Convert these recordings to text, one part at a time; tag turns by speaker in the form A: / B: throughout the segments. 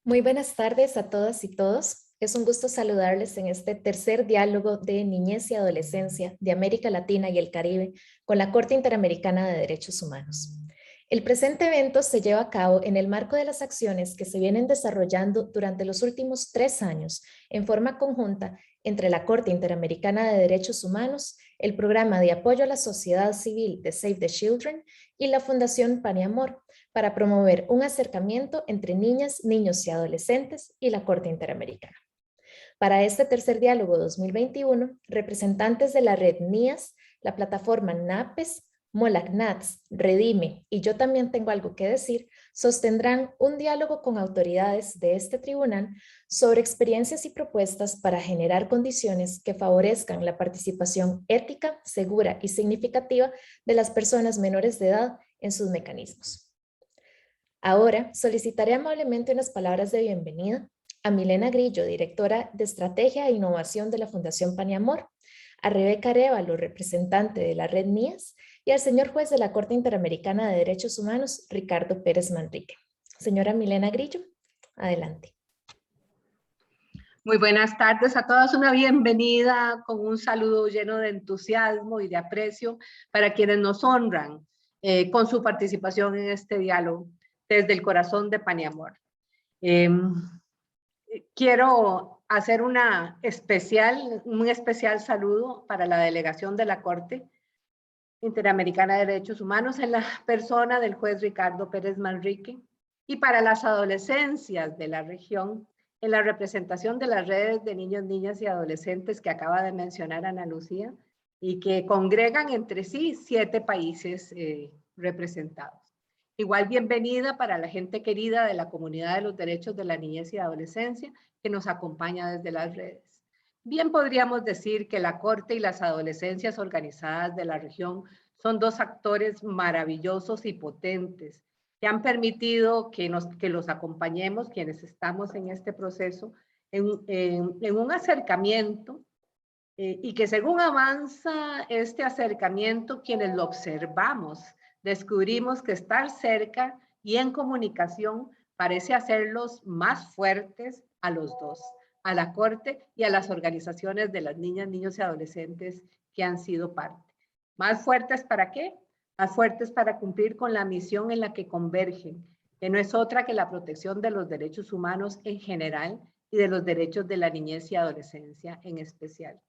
A: Muy buenas tardes a todas y todos. Es un gusto saludarles en este tercer diálogo de niñez y adolescencia de América Latina y el Caribe con la Corte Interamericana de Derechos Humanos. El presente evento se lleva a cabo en el marco de las acciones que se vienen desarrollando durante los últimos 3 años en forma conjunta entre la Corte Interamericana de Derechos Humanos, el Programa de Apoyo a la Sociedad Civil de Save the Children y la Fundación Pan y Amor, para promover un acercamiento entre niñas, niños y adolescentes y la Corte Interamericana. Para este tercer diálogo 2021, representantes de la red NIAS, la plataforma NAPES, MOLACNATS, Redime y Yo También Tengo Algo que Decir, sostendrán un diálogo con autoridades de este tribunal sobre experiencias y propuestas para generar condiciones que favorezcan la participación ética, segura y significativa de las personas menores de edad en sus mecanismos. Ahora solicitaré amablemente unas palabras de bienvenida a Milena Grillo, directora de Estrategia e Innovación de la Fundación Pan y Amor, a Rebeca Arévalo, representante de la red NIAS, y al señor juez de la Corte Interamericana de Derechos Humanos, Ricardo Pérez Manrique. Señora Milena Grillo. Adelante.
B: Muy buenas tardes a todas, una bienvenida con un saludo lleno de entusiasmo y de aprecio para quienes nos honran con su participación en este diálogo desde el corazón de Pan y Amor. Quiero hacer un especial saludo para la delegación de la Corte Interamericana de Derechos Humanos en la persona del juez Ricardo Pérez Manrique y para las adolescencias de la región en la representación de las redes de niños, niñas y adolescentes que acaba de mencionar Ana Lucía y que congregan entre sí 7 países representados. Igual bienvenida para la gente querida de la comunidad de los derechos de la niñez y adolescencia que nos acompaña desde las redes. Bien podríamos decir que la Corte y las adolescencias organizadas de la región son 2 actores maravillosos y potentes que han permitido que los acompañemos, quienes estamos en este proceso, en un acercamiento y que según avanza este acercamiento, quienes lo observamos, descubrimos que estar cerca y en comunicación parece hacerlos más fuertes a los dos, a la Corte y a las organizaciones de las niñas, niños y adolescentes que han sido parte. ¿Más fuertes para qué? Más fuertes para cumplir con la misión en la que convergen, que no es otra que la protección de los derechos humanos en general y de los derechos de la niñez y adolescencia en especial.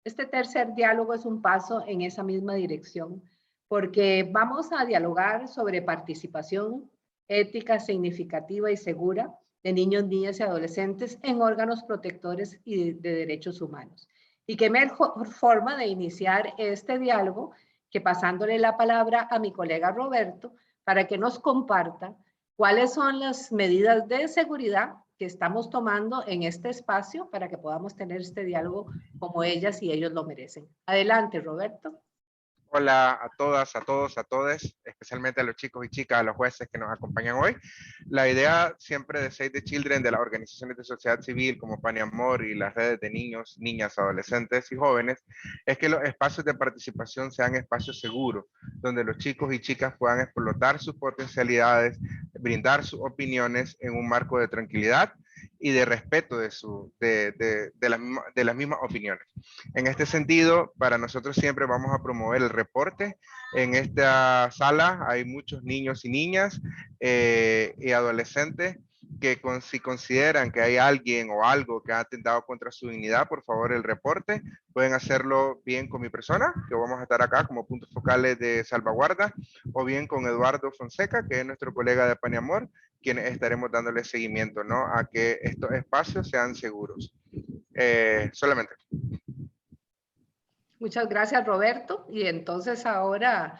B: Este tercer diálogo es un paso en esa misma dirección, porque vamos a dialogar sobre participación ética, significativa y segura de niños, niñas y adolescentes en órganos protectores y de derechos humanos. Y qué mejor forma de iniciar este diálogo que pasándole la palabra a mi colega Roberto para que nos comparta cuáles son las medidas de seguridad que estamos tomando en este espacio para que podamos tener este diálogo como ellas y ellos lo merecen. Adelante, Roberto.
C: Hola a todas, a todos, a todes, especialmente a los chicos y chicas, a los jueces que nos acompañan hoy. La idea siempre de Save the Children, de las organizaciones de sociedad civil como Pan y Amor y las redes de niños, niñas, adolescentes y jóvenes, es que los espacios de participación sean espacios seguros, donde los chicos y chicas puedan explotar sus potencialidades, brindar sus opiniones en un marco de tranquilidad y de respeto de las mismas opiniones. En este sentido, para nosotros siempre vamos a promover el reporte. En esta sala hay muchos niños y niñas y adolescentes que si consideran que hay alguien o algo que ha atentado contra su dignidad, por favor el reporte. Pueden hacerlo bien con mi persona, que vamos a estar acá como puntos focales de salvaguarda, o bien con Eduardo Fonseca, que es nuestro colega de Pan y Amor, quienes estaremos dándole seguimiento, ¿no?, a que estos espacios sean seguros. Solamente.
B: Muchas gracias, Roberto. Y entonces ahora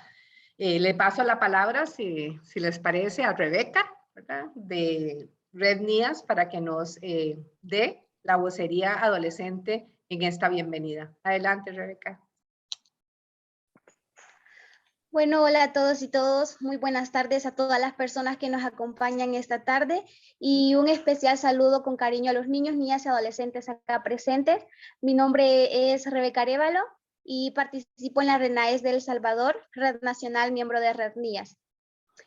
B: le paso la palabra, si les parece, a Rebeca, ¿verdad?, de Red NIAS, para que nos dé la vocería adolescente en esta bienvenida. Adelante, Rebeca.
D: Bueno, hola a todos y todos. Muy buenas tardes a todas las personas que nos acompañan esta tarde y un especial saludo con cariño a los niños, niñas y adolescentes acá presentes. Mi nombre es Rebeca Arévalo y participo en la RENAES de El Salvador, Red Nacional, miembro de Red NIAS.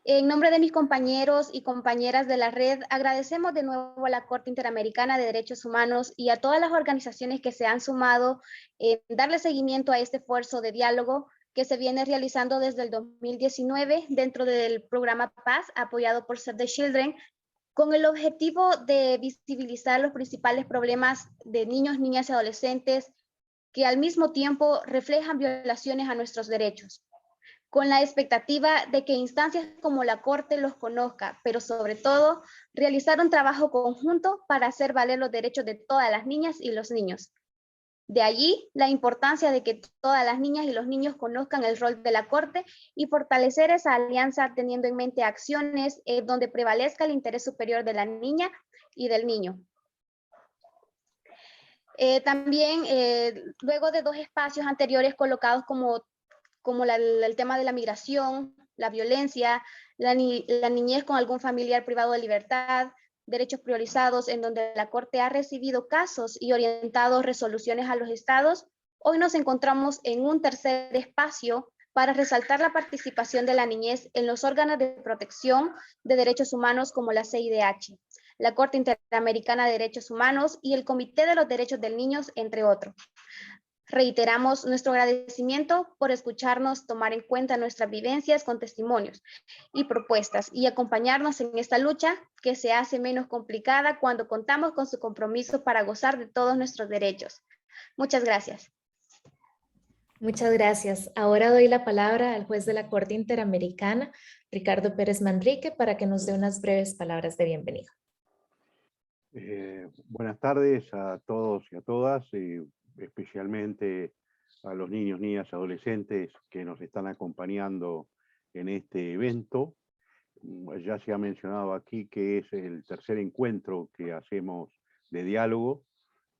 D: En nombre de mis compañeros y compañeras de la red, agradecemos de nuevo a la Corte Interamericana de Derechos Humanos y a todas las organizaciones que se han sumado en darle seguimiento a este esfuerzo de diálogo que se viene realizando desde el 2019 dentro del programa Paz, apoyado por Save the Children, con el objetivo de visibilizar los principales problemas de niños, niñas y adolescentes que al mismo tiempo reflejan violaciones a nuestros derechos, con la expectativa de que instancias como la Corte los conozca, pero sobre todo realizar un trabajo conjunto para hacer valer los derechos de todas las niñas y los niños. De allí la importancia de que todas las niñas y los niños conozcan el rol de la Corte y fortalecer esa alianza teniendo en mente acciones donde prevalezca el interés superior de la niña y del niño. También, luego de 2 espacios anteriores colocados como el tema de la migración, la violencia, la niñez con algún familiar privado de libertad, derechos priorizados, en donde la Corte ha recibido casos y orientado resoluciones a los estados, hoy nos encontramos en un tercer espacio para resaltar la participación de la niñez en los órganos de protección de derechos humanos como la CIDH. la Corte Interamericana de Derechos Humanos y el Comité de los Derechos del Niño, entre otros. Reiteramos nuestro agradecimiento por escucharnos, tomar en cuenta nuestras vivencias con testimonios y propuestas y acompañarnos en esta lucha que se hace menos complicada cuando contamos con su compromiso para gozar de todos nuestros derechos. Muchas gracias.
A: Muchas gracias. Ahora doy la palabra al juez de la Corte Interamericana, Ricardo Pérez Manrique, para que nos dé unas breves palabras de bienvenida.
E: Buenas tardes a todos y a todas, especialmente a los niños, niñas y adolescentes que nos están acompañando en este evento. Ya se ha mencionado aquí que es el tercer encuentro que hacemos de diálogo.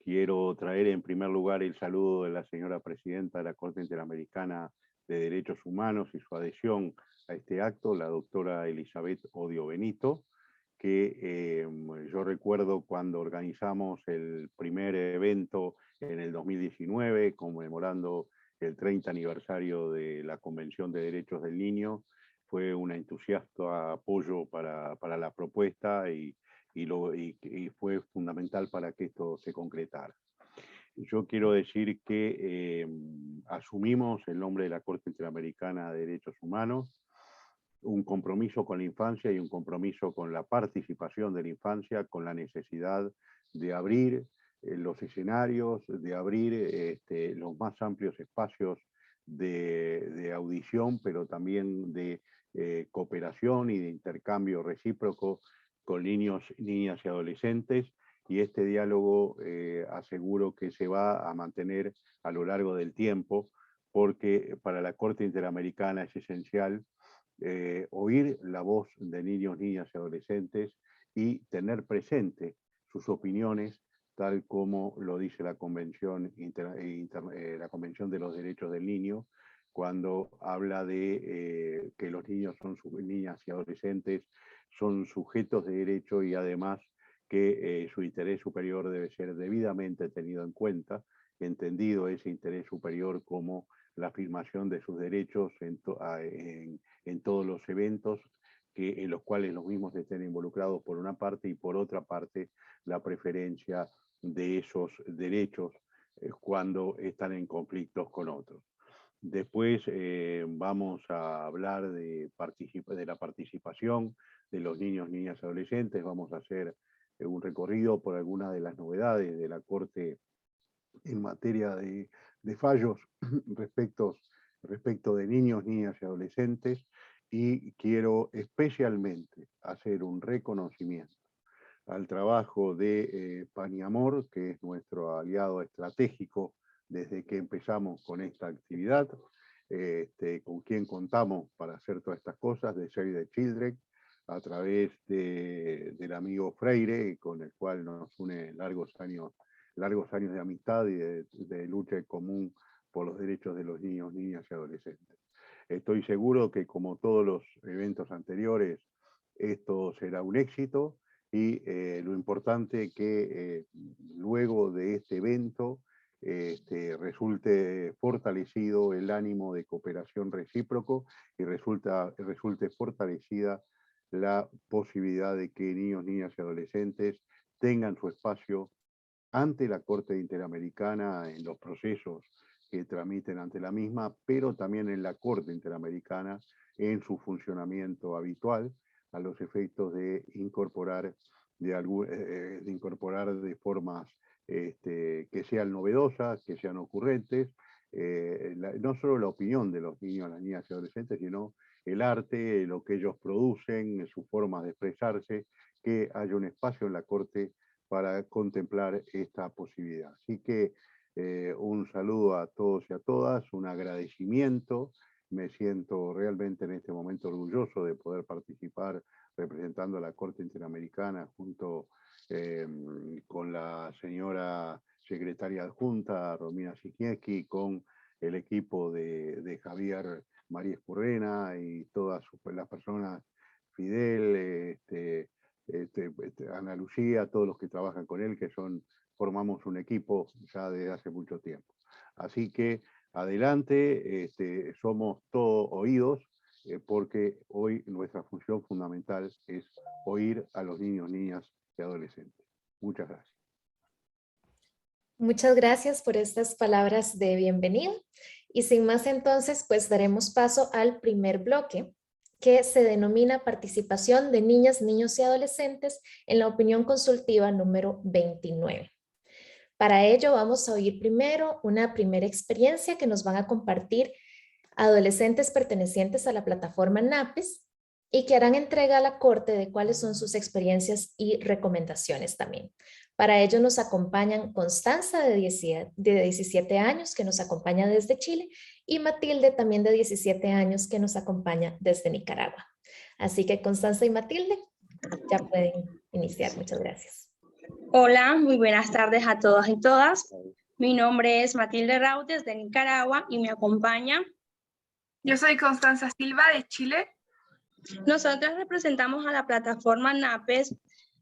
E: Quiero traer en primer lugar el saludo de la señora presidenta de la Corte Interamericana de Derechos Humanos y su adhesión a este acto, la doctora Elizabeth Odio Benito, que yo recuerdo cuando organizamos el primer evento en el 2019, conmemorando el 30 aniversario de la Convención de Derechos del Niño, fue un entusiasta apoyo para la propuesta y fue fundamental para que esto se concretara. Yo quiero decir que asumimos el nombre de la Corte Interamericana de Derechos Humanos, un compromiso con la infancia y un compromiso con la participación de la infancia, con la necesidad de abrir los escenarios, de abrir los más amplios espacios de audición, pero también de cooperación y de intercambio recíproco con niños, niñas y adolescentes. Y este diálogo aseguro que se va a mantener a lo largo del tiempo, porque para la Corte Interamericana es esencial oír la voz de niños, niñas y adolescentes y tener presente sus opiniones, tal como lo dice la Convención de los Derechos del Niño, cuando habla de que los niños niñas y adolescentes son sujetos de derecho y además que su interés superior debe ser debidamente tenido en cuenta, entendido ese interés superior como la afirmación de sus derechos en todos los eventos en los cuales los mismos estén involucrados por una parte y por otra parte la preferencia de esos derechos cuando están en conflictos con otros. Después vamos a hablar de la participación de los niños, niñas y adolescentes. Vamos a hacer un recorrido por algunas de las novedades de la Corte en materia de fallos respecto de niños, niñas y adolescentes, y quiero especialmente hacer un reconocimiento al trabajo de Paniamor, que es nuestro aliado estratégico desde que empezamos con esta actividad, con quien contamos para hacer todas estas cosas, de Save the Children, a través del amigo Freire, con el cual nos une largos años de amistad y de lucha en común por los derechos de los niños, niñas y adolescentes. Estoy seguro que, como todos los eventos anteriores, esto será un éxito y lo importante es que luego de este evento resulte fortalecido el ánimo de cooperación recíproco y resulte fortalecida la posibilidad de que niños, niñas y adolescentes tengan su espacio ante la Corte Interamericana en los procesos que tramiten ante la misma, pero también en la Corte Interamericana en su funcionamiento habitual, a los efectos de incorporar de formas que sean novedosas, que sean ocurrentes, no solo la opinión de los niños, las niñas y adolescentes, sino el arte, lo que ellos producen, sus formas de expresarse, que haya un espacio en la Corte para contemplar esta posibilidad. Así que un saludo a todos y a todas, un agradecimiento. Me siento realmente en este momento orgulloso de poder participar representando a la Corte Interamericana junto con la señora secretaria adjunta, Romina Sicniewski, con el equipo de Javier María Escurrena y todas las personas, Fidel, Ana Lucía, todos los que trabajan con él, que formamos un equipo ya desde hace mucho tiempo. Así que adelante, somos todos oídos porque hoy nuestra función fundamental es oír a los niños, niñas y adolescentes. Muchas gracias.
A: Muchas gracias por estas palabras de bienvenida. Y sin más entonces, pues daremos paso al primer bloque, que se denomina Participación de Niñas, Niños y Adolescentes en la opinión consultiva número 29. Para ello vamos a oír primero una primera experiencia que nos van a compartir adolescentes pertenecientes a la plataforma NAPES y que harán entrega a la Corte de cuáles son sus experiencias y recomendaciones también. Para ello nos acompañan Constanza de 17 años que nos acompaña desde Chile y Matilde también de 17 años que nos acompaña desde Nicaragua. Así que Constanza y Matilde ya pueden iniciar. Muchas gracias.
F: Hola, muy buenas tardes a todas y todas. Mi nombre es Matilde Rautes de Nicaragua y me acompaña.
G: Yo soy Constanza Silva de Chile.
F: Nosotras representamos a la plataforma NAPES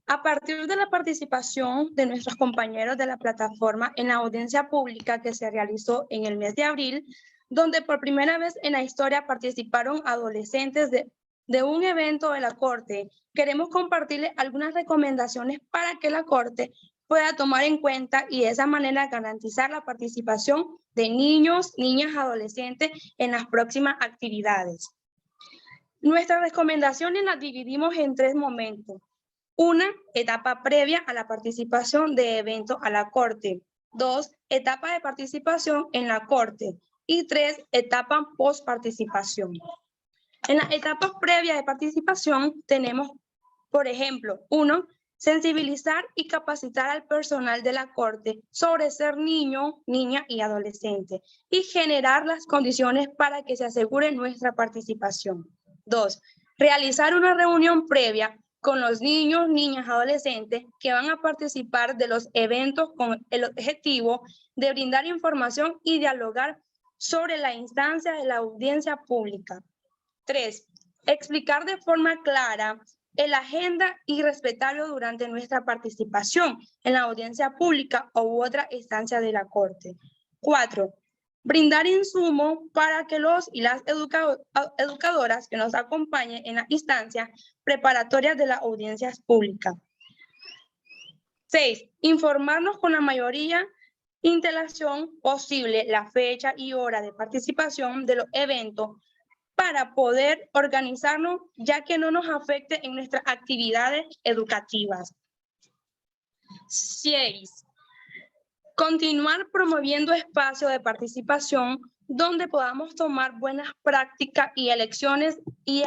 F: a partir de la participación de nuestros compañeros de la plataforma en la audiencia pública que se realizó en el mes de abril, donde por primera vez en la historia participaron adolescentes de un evento de la Corte. Queremos compartirles algunas recomendaciones para que la Corte pueda tomar en cuenta y de esa manera garantizar la participación de niños, niñas, adolescentes en las próximas actividades. Nuestras recomendaciones las dividimos en 3 momentos. 1, etapa previa a la participación de eventos a la Corte. 2, etapa de participación en la Corte. Y 3, etapa post participación. En las etapas previas de participación tenemos, por ejemplo, 1, sensibilizar y capacitar al personal de la Corte sobre ser niño, niña y adolescente y generar las condiciones para que se asegure nuestra participación. 2, realizar una reunión previa con los niños, niñas, adolescentes que van a participar de los eventos con el objetivo de brindar información y dialogar sobre la instancia de la audiencia pública. 3, explicar de forma clara la agenda y respetarlo durante nuestra participación en la audiencia pública u otra instancia de la Corte. 4, brindar insumos para que los y las educadoras que nos acompañen en las instancias preparatorias de las audiencias públicas. 6, informarnos con la mayoría antelación posible la fecha y hora de participación de los eventos para poder organizarnos, ya que no nos afecte en nuestras actividades educativas. 6, continuar promoviendo espacios de participación donde podamos tomar buenas prácticas y elecciones y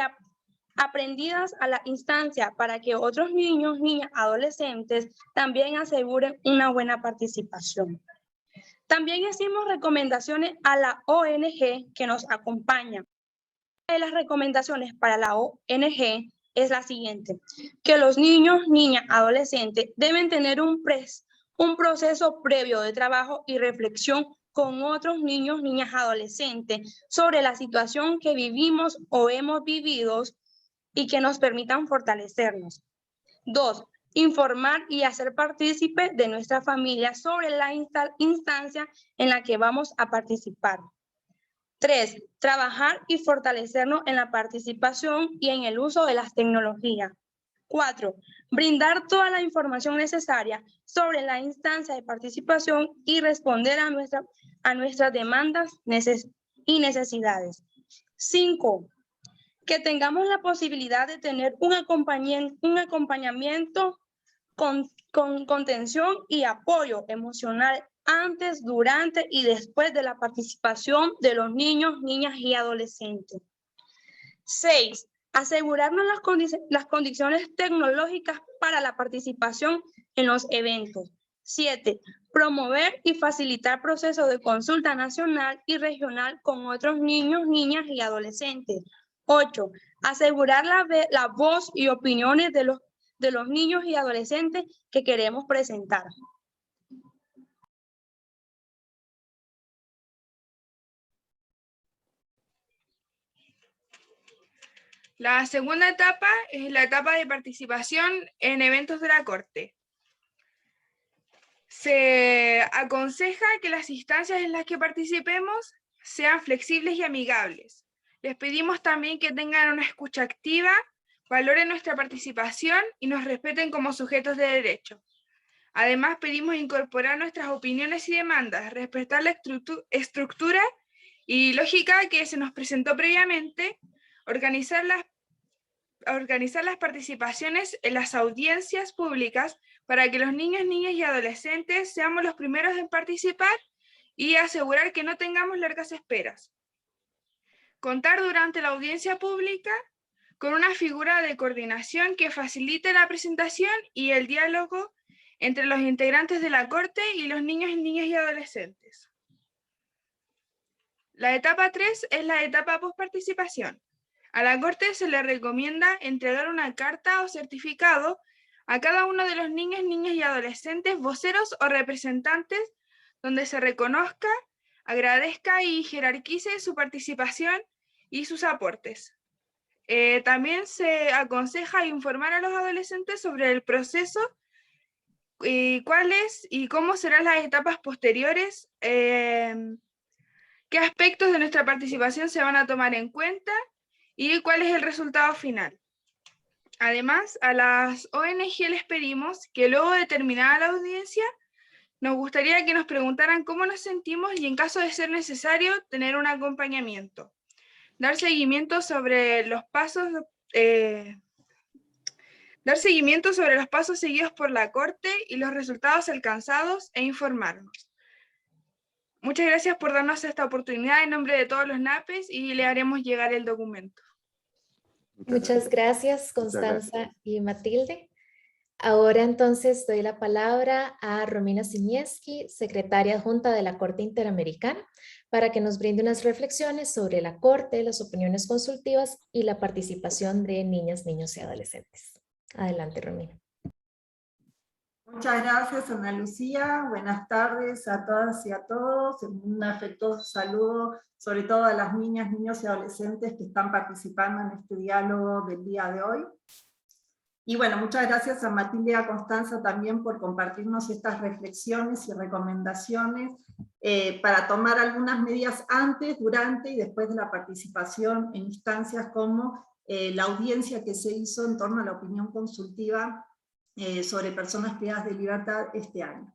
F: aprendidas a la instancia para que otros niños, niñas, adolescentes también aseguren una buena participación. También hicimos recomendaciones a la ONG que nos acompaña. Una de las recomendaciones para la ONG es la siguiente: que los niños, niñas, adolescentes deben tener un proceso previo de trabajo y reflexión con otros niños, niñas, adolescentes sobre la situación que vivimos o hemos vivido y que nos permitan fortalecernos. 2, informar y hacer partícipe de nuestra familia sobre la instancia en la que vamos a participar. 3, trabajar y fortalecernos en la participación y en el uso de las tecnologías. 4, brindar toda la información necesaria sobre la instancia de participación y responder a nuestras demandas y necesidades. 5, que tengamos la posibilidad de tener un acompañamiento con contención y apoyo emocional antes, durante y después de la participación de los niños, niñas y adolescentes. 6, asegurarnos las condiciones tecnológicas para la participación en los eventos. 7, promover y facilitar procesos de consulta nacional y regional con otros niños, niñas y adolescentes. 8, asegurar la voz y opiniones de los niños y adolescentes que queremos presentar.
G: La segunda etapa es la etapa de participación en eventos de la Corte. Se aconseja que las instancias en las que participemos sean flexibles y amigables. Les pedimos también que tengan una escucha activa, valoren nuestra participación y nos respeten como sujetos de derecho. Además, pedimos incorporar nuestras opiniones y demandas, respetar la estructura y lógica que se nos presentó previamente, organizar las participaciones en las audiencias públicas para que los niños, niñas y adolescentes seamos los primeros en participar y asegurar que no tengamos largas esperas. Contar durante la audiencia pública con una figura de coordinación que facilite la presentación y el diálogo entre los integrantes de la Corte y los niños, niñas y adolescentes. La etapa 3 es la etapa postparticipación. A la Corte se le recomienda entregar una carta o certificado a cada uno de los niños, niñas y adolescentes, voceros o representantes, donde se reconozca, agradezca y jerarquice su participación y sus aportes. También se aconseja informar a los adolescentes sobre el proceso y cuáles y cómo serán las etapas posteriores, qué aspectos de nuestra participación se van a tomar en cuenta y cuál es el resultado final. Además, a las ONG les pedimos que luego de terminada la audiencia, nos gustaría que nos preguntaran cómo nos sentimos y en caso de ser necesario, tener un acompañamiento. Dar seguimiento sobre los pasos seguidos por la Corte y los resultados alcanzados e informarnos. Muchas gracias por darnos esta oportunidad en nombre de todos los NAPES y le haremos llegar el documento.
A: Muchas gracias, Constanza y Matilde. Ahora entonces doy la palabra a Romina Siniewski, secretaria adjunta de la Corte Interamericana, para que nos brinde unas reflexiones sobre la Corte, las opiniones consultivas y la participación de niñas, niños y adolescentes. Adelante, Romina.
H: Muchas gracias, Ana Lucía. Buenas tardes a todas y a todos. Un afectuoso saludo, sobre todo a las niñas, niños y adolescentes que están participando en este diálogo del día de hoy. Y bueno, muchas gracias a Matilde y a Constanza también por compartirnos estas reflexiones y recomendaciones para tomar algunas medidas antes, durante y después de la participación en instancias como la audiencia que se hizo en torno a la opinión consultiva sobre personas privadas de libertad este año.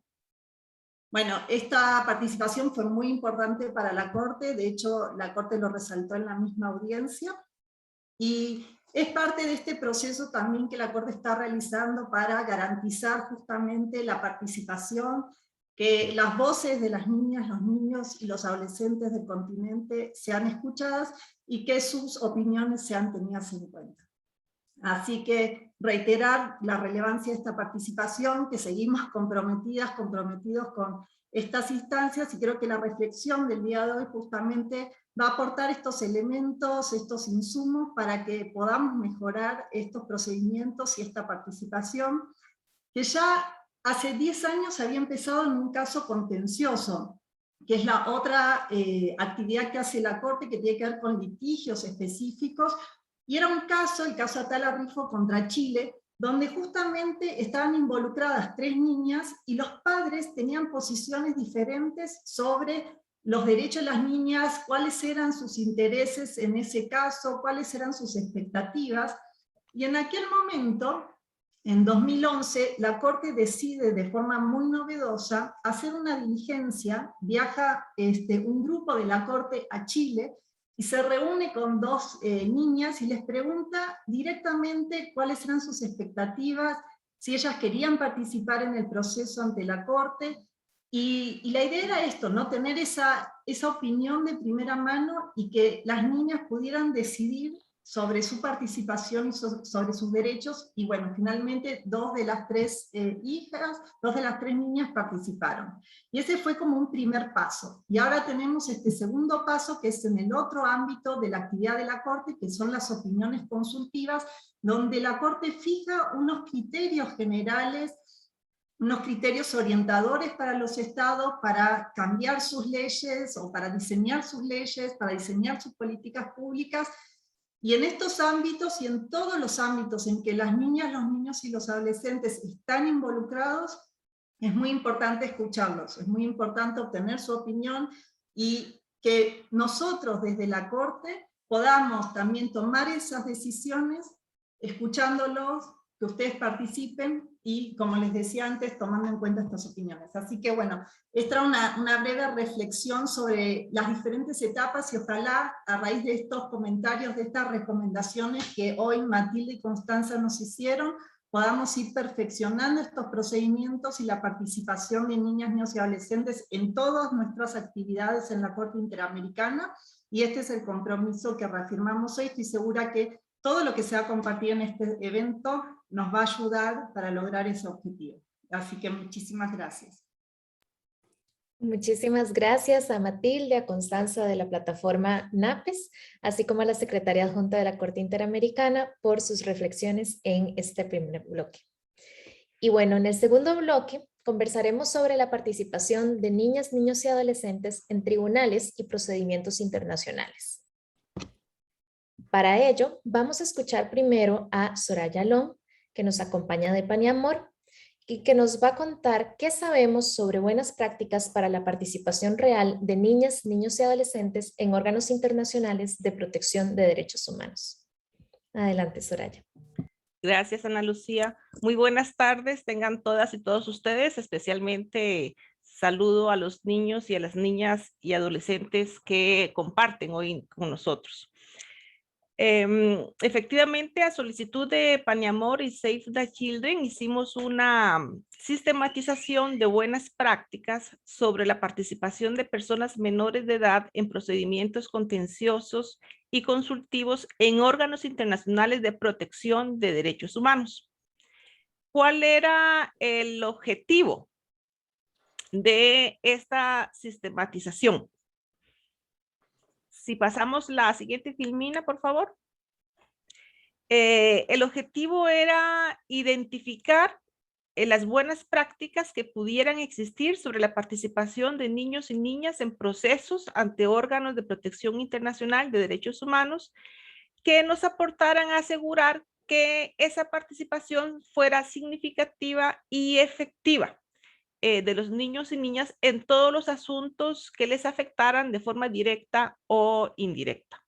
H: Bueno, esta participación fue muy importante para la Corte, de hecho la Corte lo resaltó en la misma audiencia, y es parte de este proceso también que la Corte está realizando para garantizar justamente la participación, que las voces de las niñas, los niños y los adolescentes del continente sean escuchadas y que sus opiniones sean tenidas en cuenta. Así que reiterar la relevancia de esta participación, que seguimos comprometidos con estas instancias, y creo que la reflexión del día de hoy justamente va a aportar estos elementos, estos insumos, para que podamos mejorar estos procedimientos y esta participación, que ya hace 10 años había empezado en un caso contencioso, que es la otra actividad que hace la Corte, que tiene que ver con litigios específicos, y era un caso, el caso Atala Rifo contra Chile, donde justamente estaban involucradas 3 niñas, y los padres tenían posiciones diferentes sobre los derechos de las niñas, cuáles eran sus intereses en ese caso, cuáles eran sus expectativas, y en aquel momento, en 2011, la Corte decide de forma muy novedosa hacer una diligencia, viaja un grupo de la Corte a Chile, y se reúne con 2 niñas y les pregunta directamente cuáles eran sus expectativas, si ellas querían participar en el proceso ante la Corte, y la idea era esto, ¿no? Tener esa opinión de primera mano y que las niñas pudieran decidir sobre su participación y sobre sus derechos, y bueno, finalmente 2 de las 3 hijas, 2 de las 3 niñas participaron. Y ese fue como un primer paso. Y ahora tenemos este segundo paso, que es en el otro ámbito de la actividad de la Corte, que son las opiniones consultivas, donde la Corte fija unos criterios generales, unos criterios orientadores para los estados, para cambiar sus leyes, o para diseñar sus leyes, para diseñar sus políticas públicas. Y en estos ámbitos y en todos los ámbitos en que las niñas, los niños y los adolescentes están involucrados, es muy importante escucharlos, es muy importante obtener su opinión, y que nosotros desde la Corte podamos también tomar esas decisiones, escuchándolos, que ustedes participen y, como les decía antes, tomando en cuenta estas opiniones. Así que bueno, esta era una breve reflexión sobre las diferentes etapas y ojalá a raíz de estos comentarios, de estas recomendaciones que hoy Matilde y Constanza nos hicieron, podamos ir perfeccionando estos procedimientos y la participación de niñas, niños y adolescentes en todas nuestras actividades en la Corte Interamericana, y este es el compromiso que reafirmamos hoy. Estoy segura que todo lo que se ha compartido en este evento nos va a ayudar para lograr ese objetivo. Así que muchísimas gracias.
A: Muchísimas gracias a Matilde, a Constanza de la plataforma NAPES, así como a la Secretaría Adjunta de la Corte Interamericana por sus reflexiones en este primer bloque. Y bueno, en el segundo bloque conversaremos sobre la participación de niñas, niños y adolescentes en tribunales y procedimientos internacionales. Para ello, vamos a escuchar primero a Soraya Long, que nos acompaña de Paniamor, y que nos va a contar qué sabemos sobre buenas prácticas para la participación real de niñas, niños y adolescentes en órganos internacionales de protección de derechos humanos. Adelante, Soraya.
I: Gracias, Ana Lucía. Muy buenas tardes, tengan todas y todos ustedes, especialmente saludo a los niños y a las niñas y adolescentes que comparten hoy con nosotros. Efectivamente, a solicitud de Paniamor y Save the Children, hicimos una sistematización de buenas prácticas sobre la participación de personas menores de edad en procedimientos contenciosos y consultivos en órganos internacionales de protección de derechos humanos. ¿Cuál era el objetivo de esta sistematización? Si pasamos la siguiente filmina, por favor. El objetivo era identificar las buenas prácticas que pudieran existir sobre la participación de niños y niñas en procesos ante órganos de protección internacional de derechos humanos que nos aportaran a asegurar que esa participación fuera significativa y efectiva de los niños y niñas en todos los asuntos que les afectaran de forma directa o indirecta.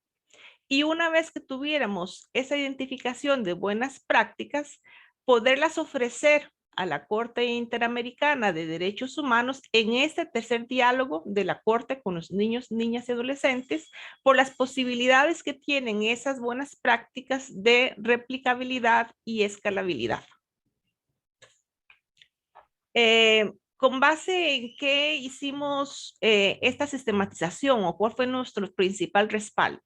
I: Y una vez que tuviéramos esa identificación de buenas prácticas, poderlas ofrecer a la Corte Interamericana de Derechos Humanos en este tercer diálogo de la Corte con los niños, niñas y adolescentes por las posibilidades que tienen esas buenas prácticas de replicabilidad y escalabilidad. ¿Con base en qué hicimos esta sistematización o cuál fue nuestro principal respaldo?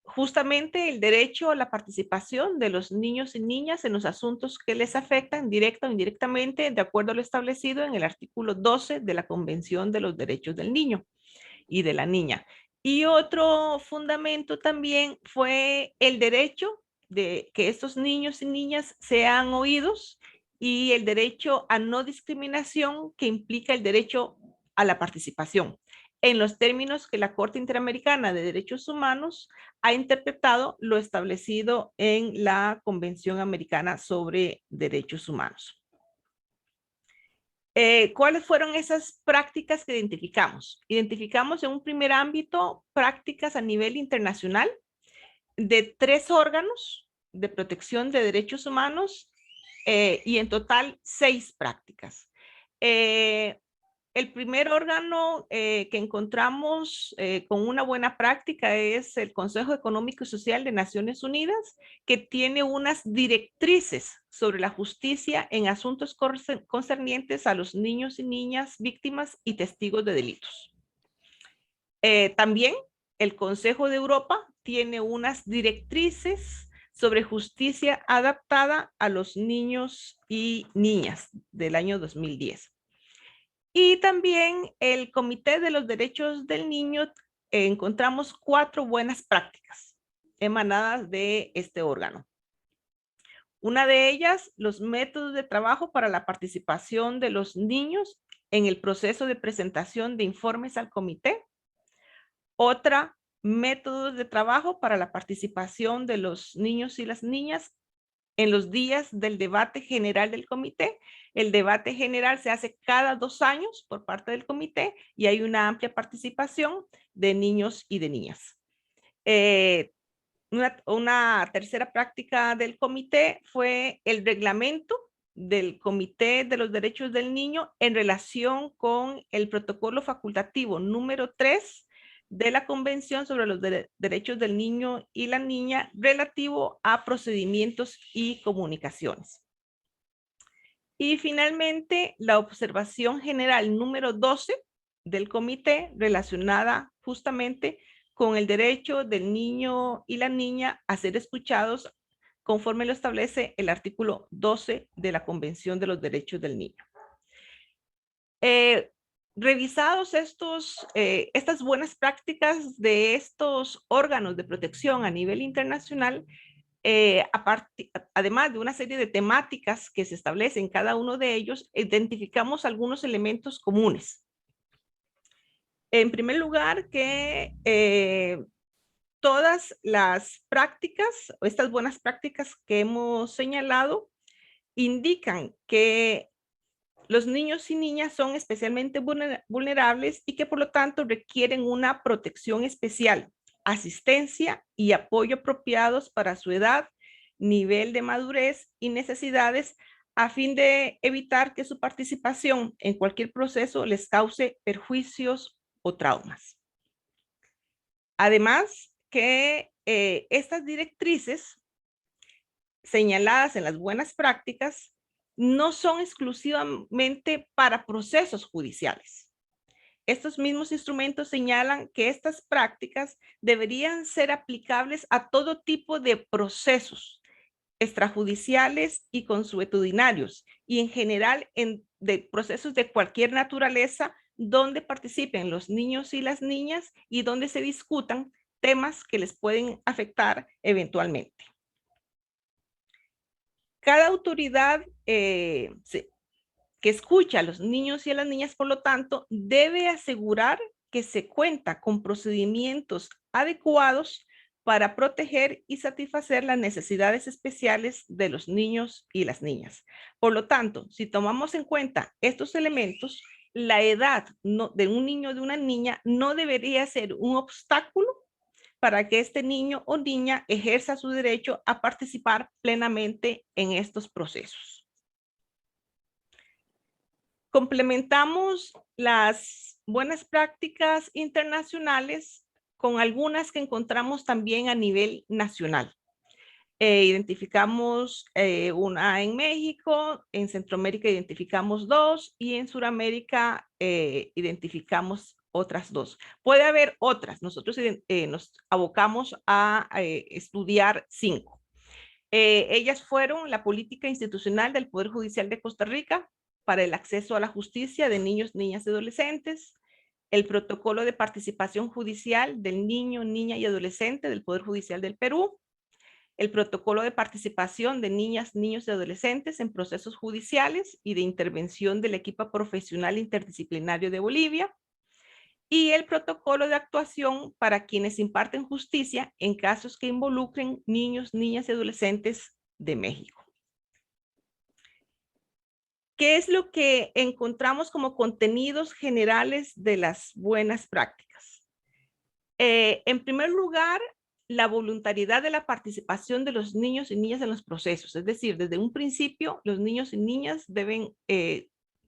I: Justamente el derecho a la participación de los niños y niñas en los asuntos que les afectan directa o indirectamente de acuerdo a lo establecido en el artículo 12 de la Convención de los Derechos del Niño y de la Niña. Y otro fundamento también fue el derecho de que estos niños y niñas sean oídos y el derecho a no discriminación que implica el derecho a la participación en los términos que la Corte Interamericana de Derechos Humanos ha interpretado lo establecido en la Convención Americana sobre Derechos Humanos. ¿Cuáles fueron esas prácticas que identificamos? Identificamos en un primer ámbito prácticas a nivel internacional de 3 órganos de protección de derechos humanos y en total 6 prácticas. El primer órgano que encontramos con una buena práctica es el Consejo Económico y Social de Naciones Unidas, que tiene unas directrices sobre la justicia en asuntos concernientes a los niños y niñas víctimas y testigos de delitos. También el Consejo de Europa tiene unas directrices sobre justicia adaptada a los niños y niñas del año 2010. Y también el Comité de los Derechos del Niño, encontramos 4 buenas prácticas emanadas de este órgano. Una de ellas, los métodos de trabajo para la participación de los niños en el proceso de presentación de informes al comité. Otra, métodos de trabajo para la participación de los niños y las niñas en los días del debate general del comité. El debate general se hace cada 2 años por parte del comité y hay una amplia participación de niños y de niñas. Una tercera práctica del comité fue el reglamento del Comité de los Derechos del Niño en relación con el protocolo facultativo número 3 de la Convención sobre los Derechos del Niño y la Niña relativo a procedimientos y comunicaciones. Y finalmente, la observación general número 12 del comité relacionada justamente con el derecho del niño y la niña a ser escuchados conforme lo establece el artículo 12 de la Convención de los Derechos del Niño. Revisados estas buenas prácticas de estos órganos de protección a nivel internacional, además de una serie de temáticas que se establecen en cada uno de ellos, identificamos algunos elementos comunes. En primer lugar, que todas las prácticas, o estas buenas prácticas que hemos señalado, indican que los niños y niñas son especialmente vulnerables y que por lo tanto requieren una protección especial, asistencia y apoyo apropiados para su edad, nivel de madurez y necesidades, a fin de evitar que su participación en cualquier proceso les cause perjuicios o traumas. Además, que estas directrices señaladas en las buenas prácticas no son exclusivamente para procesos judiciales. Estos mismos instrumentos señalan que estas prácticas deberían ser aplicables a todo tipo de procesos extrajudiciales y consuetudinarios, y en general de procesos de cualquier naturaleza donde participen los niños y las niñas y donde se discutan temas que les pueden afectar eventualmente. Cada autoridad que escucha a los niños y a las niñas, por lo tanto, debe asegurar que se cuenta con procedimientos adecuados para proteger y satisfacer las necesidades especiales de los niños y las niñas. Por lo tanto, si tomamos en cuenta estos elementos, la edad de un niño o de una niña no debería ser un obstáculo para que este niño o niña ejerza su derecho a participar plenamente en estos procesos. Complementamos las buenas prácticas internacionales con algunas que encontramos también a nivel nacional. Identificamos una en México, en Centroamérica identificamos 2 y en Sudamérica identificamos otras 2. Puede haber otras, nosotros nos abocamos a estudiar 5. Ellas fueron la política institucional del Poder Judicial de Costa Rica para el acceso a la justicia de niños, niñas y adolescentes, el protocolo de participación judicial del niño, niña y adolescente del Poder Judicial del Perú, el protocolo de participación de niñas, niños y adolescentes en procesos judiciales y de intervención del equipo profesional interdisciplinario de Bolivia, y el protocolo de actuación para quienes imparten justicia en casos que involucren niños, niñas y adolescentes de México. ¿Qué es lo que encontramos como contenidos generales de las buenas prácticas? En primer lugar, la voluntariedad de la participación de los niños y niñas en los procesos. Es decir, desde un principio, los niños y niñas deben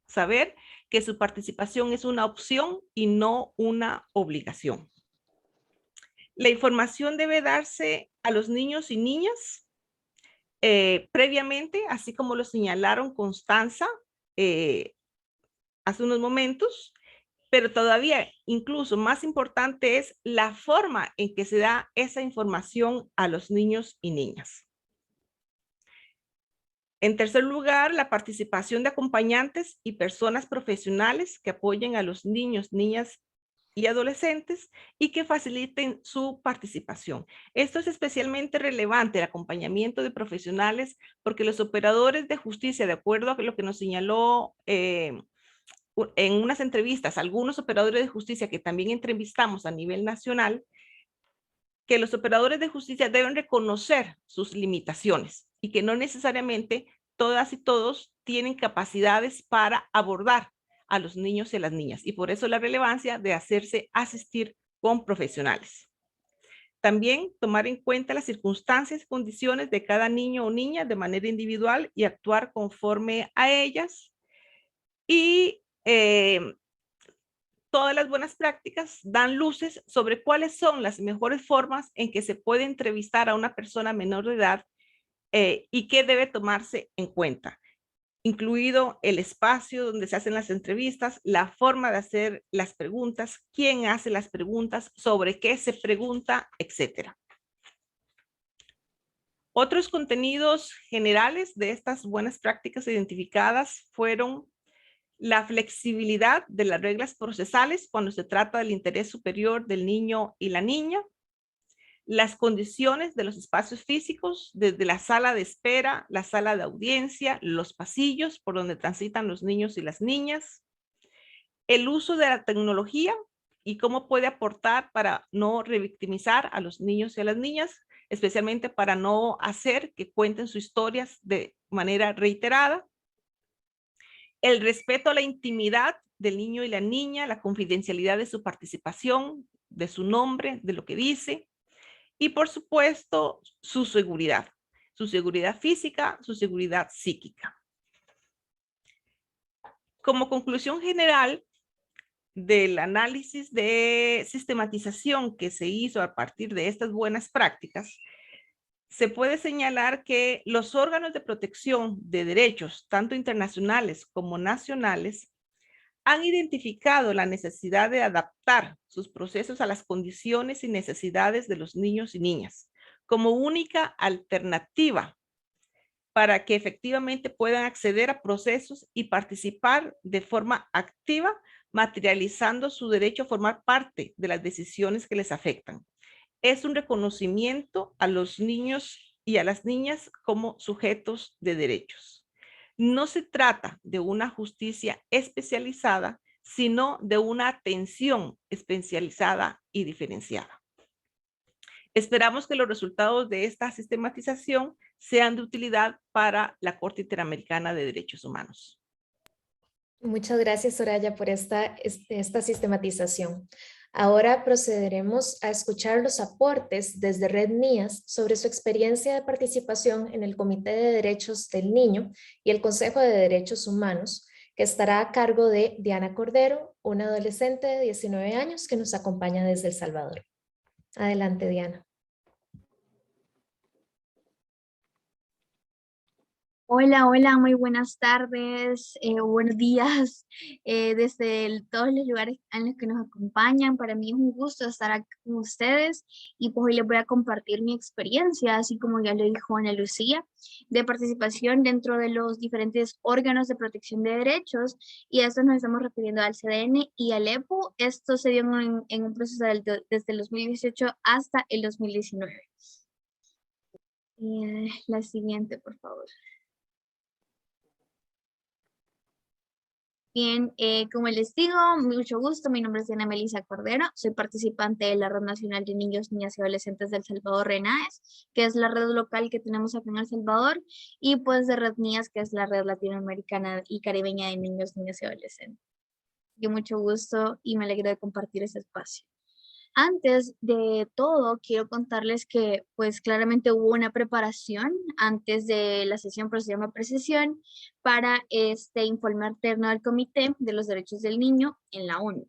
I: saber que su participación es una opción y no una obligación. La información debe darse a los niños y niñas previamente, así como lo señalaron Constanza hace unos momentos, pero todavía incluso más importante es la forma en que se da esa información a los niños y niñas. En tercer lugar, la participación de acompañantes y personas profesionales que apoyen a los niños, niñas y adolescentes y que faciliten su participación. Esto es especialmente relevante, el acompañamiento de profesionales, porque los operadores de justicia, de acuerdo a lo que nos señaló en unas entrevistas, algunos operadores de justicia que también entrevistamos a nivel nacional, que los operadores de justicia deben reconocer sus limitaciones y que no necesariamente todas y todos tienen capacidades para abordar a los niños y a las niñas, y por eso la relevancia de hacerse asistir con profesionales. También tomar en cuenta las circunstancias y condiciones de cada niño o niña de manera individual y actuar conforme a ellas. Y todas las buenas prácticas dan luces sobre cuáles son las mejores formas en que se puede entrevistar a una persona menor de edad y qué debe tomarse en cuenta, incluido el espacio donde se hacen las entrevistas, la forma de hacer las preguntas, quién hace las preguntas, sobre qué se pregunta, etc. Otros contenidos generales de estas buenas prácticas identificadas fueron la flexibilidad de las reglas procesales cuando se trata del interés superior del niño y la niña, las condiciones de los espacios físicos, desde la sala de espera, la sala de audiencia, los pasillos por donde transitan los niños y las niñas, el uso de la tecnología y cómo puede aportar para no revictimizar a los niños y a las niñas, especialmente para no hacer que cuenten sus historias de manera reiterada, el respeto a la intimidad del niño y la niña, la confidencialidad de su participación, de su nombre, de lo que dice, y por supuesto su seguridad física, su seguridad psíquica. Como conclusión general del análisis de sistematización que se hizo a partir de estas buenas prácticas, se puede señalar que los órganos de protección de derechos, tanto internacionales como nacionales, han identificado la necesidad de adaptar sus procesos a las condiciones y necesidades de los niños y niñas como única alternativa para que efectivamente puedan acceder a procesos y participar de forma activa, materializando su derecho a formar parte de las decisiones que les afectan. Es un reconocimiento a los niños y a las niñas como sujetos de derechos. No se trata de una justicia especializada, sino de una atención especializada y diferenciada. Esperamos que los resultados de esta sistematización sean de utilidad para la Corte Interamericana de Derechos Humanos.
A: Muchas gracias, Soraya, por esta sistematización. Ahora procederemos a escuchar los aportes desde Red NIAS sobre su experiencia de participación en el Comité de Derechos del Niño y el Consejo de Derechos Humanos, que estará a cargo de Diana Cordero, una adolescente de 19 años que nos acompaña desde El Salvador. Adelante, Diana.
J: Hola, hola, muy buenas tardes, buenos días desde todos los lugares en los que nos acompañan. Para mí es un gusto estar aquí con ustedes y pues hoy les voy a compartir mi experiencia, así como ya lo dijo Ana Lucía, de participación dentro de los diferentes órganos de protección de derechos, y a esto nos estamos refiriendo al CDN y al EPU. Esto se dio en un proceso desde el 2018 hasta el 2019. La siguiente, por favor. Bien, como les digo, mucho gusto, mi nombre es Diana Melissa Cordero, soy participante de la Red Nacional de Niños, Niñas y Adolescentes del Salvador, RENAES, que es la red local que tenemos acá en El Salvador, y pues de Red NIAS, que es la red latinoamericana y caribeña de niños, niñas y adolescentes. Yo mucho gusto y me alegro de compartir este espacio. Antes de todo, quiero contarles que pues claramente hubo una preparación antes de la sesión, pero se llama precesión, para este informe alterno del Comité de los Derechos del Niño en la ONU.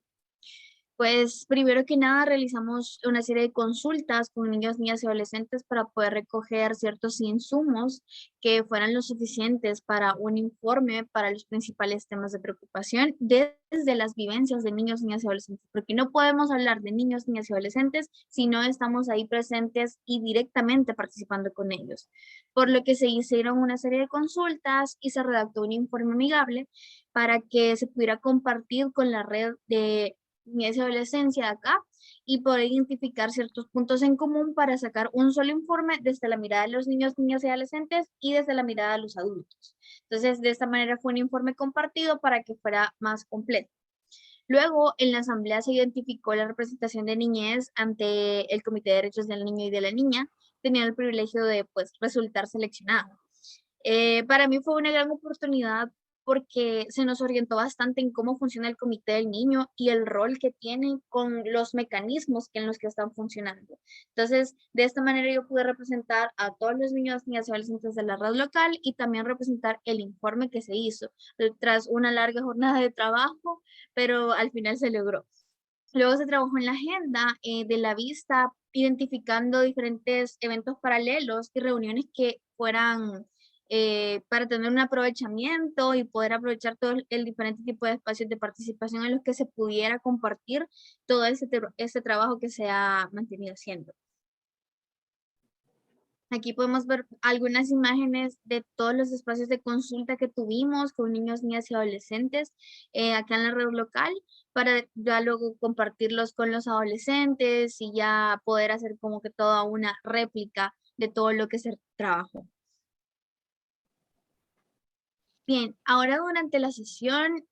J: Pues primero que nada realizamos una serie de consultas con niños, niñas y adolescentes para poder recoger ciertos insumos que fueran lo suficientes para un informe para los principales temas de preocupación desde las vivencias de niños, niñas y adolescentes, porque no podemos hablar de niños, niñas y adolescentes si no estamos ahí presentes y directamente participando con ellos. Por lo que se hicieron una serie de consultas y se redactó un informe amigable para que se pudiera compartir con la red de niñez y adolescencia de acá y poder identificar ciertos puntos en común para sacar un solo informe desde la mirada de los niños, niñas y adolescentes y desde la mirada de los adultos. Entonces, de esta manera fue un informe compartido para que fuera más completo. Luego, en la asamblea se identificó la representación de niñez ante el Comité de Derechos del Niño y de la Niña. Tenía el privilegio de, pues, resultar seleccionado. Para mí fue una gran oportunidad porque se nos orientó bastante en cómo funciona el comité del niño y el rol que tiene con los mecanismos en los que están funcionando. Entonces, de esta manera yo pude representar a todos los niños, niñas y adolescentes de la red local y también representar el informe que se hizo tras una larga jornada de trabajo, pero al final se logró. Luego se trabajó en la agenda de la vista, identificando diferentes eventos paralelos y reuniones que fueran para tener un aprovechamiento y poder aprovechar todo el diferente tipo de espacios de participación en los que se pudiera compartir todo ese trabajo que se ha mantenido haciendo. Aquí podemos ver algunas imágenes de todos los espacios de consulta que tuvimos con niños, niñas y adolescentes acá en la red local, para ya luego compartirlos con los adolescentes y ya poder hacer como que toda una réplica de todo lo que se trabajó. Bien, ahora durante la sesión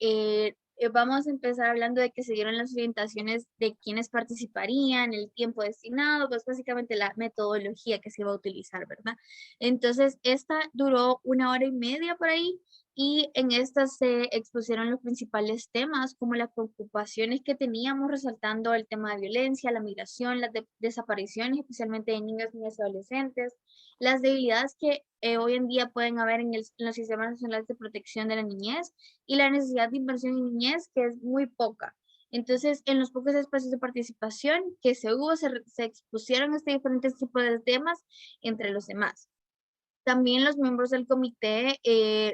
J: vamos a empezar hablando de que se dieron las orientaciones de quiénes participarían, el tiempo destinado, pues básicamente la metodología que se iba a utilizar, ¿verdad? Entonces, esta duró 1 hora y media por ahí y en esta se expusieron los principales temas como las preocupaciones que teníamos, resaltando el tema de violencia, la migración, las desapariciones, especialmente de niños, niñas y adolescentes, las debilidades que hoy en día pueden haber en los sistemas nacionales de protección de la niñez y la necesidad de inversión en niñez, que es muy poca. Entonces, en los pocos espacios de participación que se hubo, se expusieron diferentes tipos de temas entre los demás. También los miembros del comité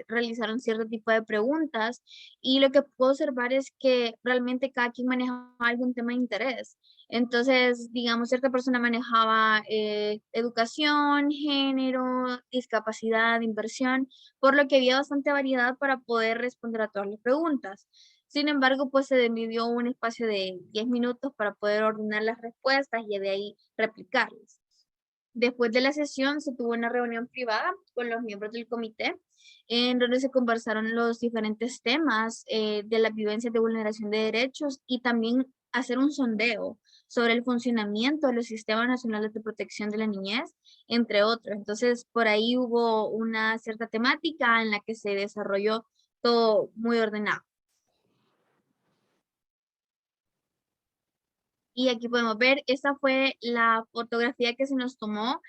J: realizaron cierto tipo de preguntas y lo que puedo observar es que realmente cada quien manejaba algún tema de interés. Entonces, digamos, cierta persona manejaba educación, género, discapacidad, inversión, por lo que había bastante variedad para poder responder a todas las preguntas. Sin embargo, pues se dividió un espacio de 10 minutos para poder ordenar las respuestas y de ahí replicarlas. Después de la sesión se tuvo una reunión privada con los miembros del comité en donde se conversaron los diferentes temas de la vivencia de vulneración de derechos y también hacer un sondeo sobre el funcionamiento de los sistemas nacionales de protección de la niñez, entre otros. Entonces, por ahí hubo una cierta temática en la que se desarrolló todo muy ordenado. Y aquí podemos ver, esta fue la fotografía que se nos tomó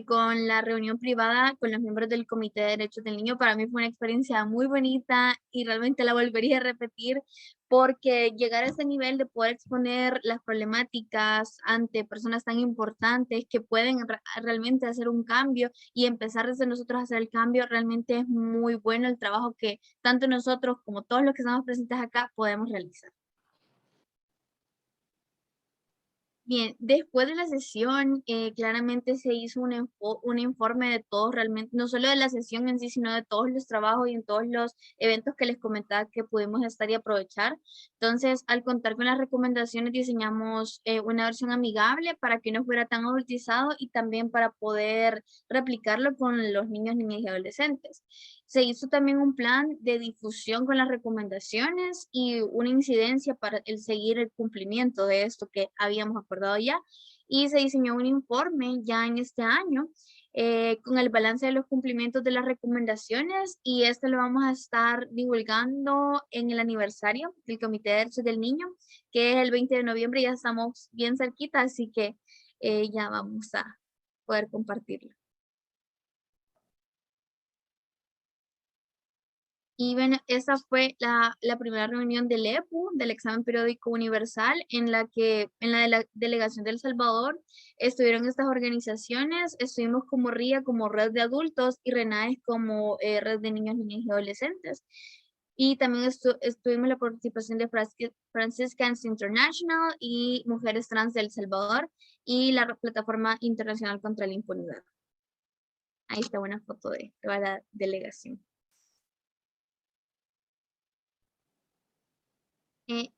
J: con la reunión privada con los miembros del Comité de Derechos del Niño. Para mí fue una experiencia muy bonita y realmente la volvería a repetir porque llegar a ese nivel de poder exponer las problemáticas ante personas tan importantes que pueden realmente hacer un cambio y empezar desde nosotros a hacer el cambio, realmente es muy bueno el trabajo que tanto nosotros como todos los que estamos presentes acá podemos realizar. Bien, después de la sesión, claramente se hizo un informe de todos realmente, no solo de la sesión en sí, sino de todos los trabajos y en todos los eventos que les comentaba que pudimos estar y aprovechar. Entonces, al contar con las recomendaciones, diseñamos una versión amigable para que no fuera tan adultizado y también para poder replicarlo con los niños, niñas y adolescentes. Se hizo también un plan de difusión con las recomendaciones y una incidencia para el seguir el cumplimiento de esto que habíamos acordado ya. Y se diseñó un informe ya en este año con el balance de los cumplimientos de las recomendaciones y este lo vamos a estar divulgando en el aniversario del Comité de Derechos del Niño, que es el 20 de noviembre, ya estamos bien cerquita, así que ya vamos a poder compartirlo. Y bueno, esa fue la primera reunión del EPU, del Examen Periódico Universal, en la delegación de El Salvador estuvieron estas organizaciones, estuvimos como RIA, como Red de Adultos, y RENAES como Red de Niños, Niñas y Adolescentes. Y también estuvimos la participación de Franciscans International y Mujeres Trans de El Salvador y la Plataforma Internacional contra la Impunidad. Ahí está una foto de toda la delegación.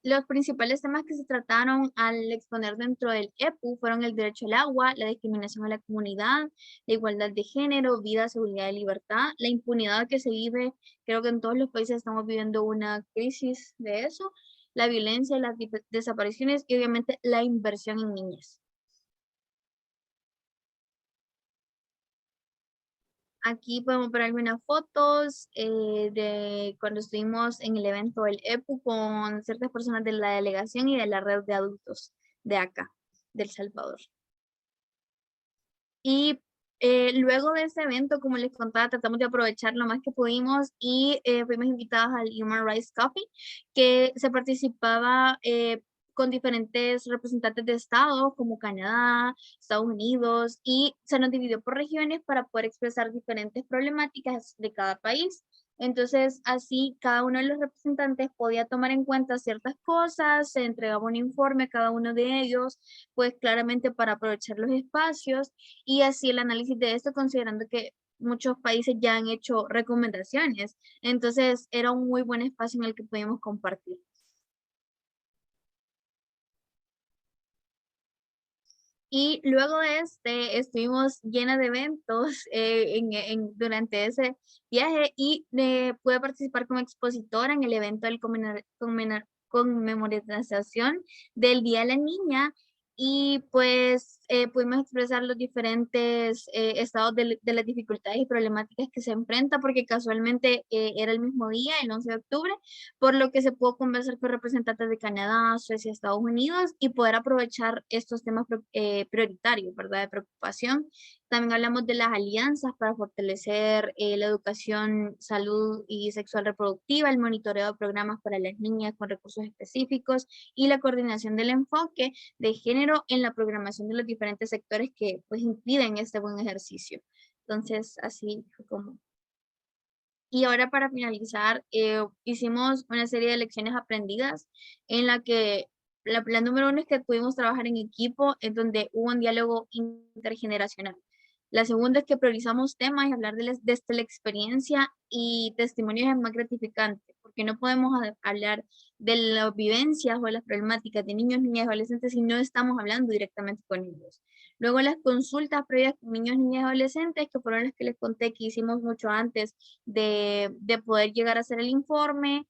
J: Los principales temas que se trataron al exponer dentro del EPU fueron el derecho al agua, la discriminación a la comunidad, la igualdad de género, vida, seguridad y libertad, la impunidad que se vive, creo que en todos los países estamos viviendo una crisis de eso, la violencia, las desapariciones y obviamente la inversión en niñez. Aquí podemos ver algunas fotos de cuando estuvimos en el evento del EPU con ciertas personas de la delegación y de la red de adultos de acá, de El Salvador. Y luego de ese evento, como les contaba, tratamos de aprovechar lo más que pudimos y fuimos invitados al Human Rights Coffee, que se participaba con diferentes representantes de estados como Canadá, Estados Unidos, y se nos dividió por regiones para poder expresar diferentes problemáticas de cada país. Entonces, así cada uno de los representantes podía tomar en cuenta ciertas cosas, se entregaba un informe a cada uno de ellos, pues claramente para aprovechar los espacios, y así el análisis de esto, considerando que muchos países ya han hecho recomendaciones. Entonces, era un muy buen espacio en el que pudimos compartir. Y luego de estuvimos llenas de eventos durante ese viaje y pude participar como expositora en el evento del conmemoración del Día de la Niña, y pues pudimos expresar los diferentes estados de las dificultades y problemáticas que se enfrenta, porque casualmente era el mismo día, el 11 de octubre, por lo que se pudo conversar con representantes de Canadá, Suecia, Estados Unidos, y poder aprovechar estos temas prioritarios, ¿verdad?, de preocupación. También hablamos de las alianzas para fortalecer la educación, salud y sexual reproductiva, el monitoreo de programas para las niñas con recursos específicos y la coordinación del enfoque de género en la programación de los diferentes sectores que pues impiden este buen ejercicio. Entonces, así fue como. Y ahora, para finalizar, hicimos una serie de lecciones aprendidas en la que la número 1 es que pudimos trabajar en equipo, en donde hubo un diálogo intergeneracional. La segunda es que priorizamos temas y hablar desde la experiencia, y testimonios es más gratificante, porque no podemos hablar de las vivencias o las problemáticas de niños, niñas y adolescentes si no estamos hablando directamente con ellos. Luego, las consultas previas con niños, niñas y adolescentes, que fueron las que les conté que hicimos mucho antes de poder llegar a hacer el informe,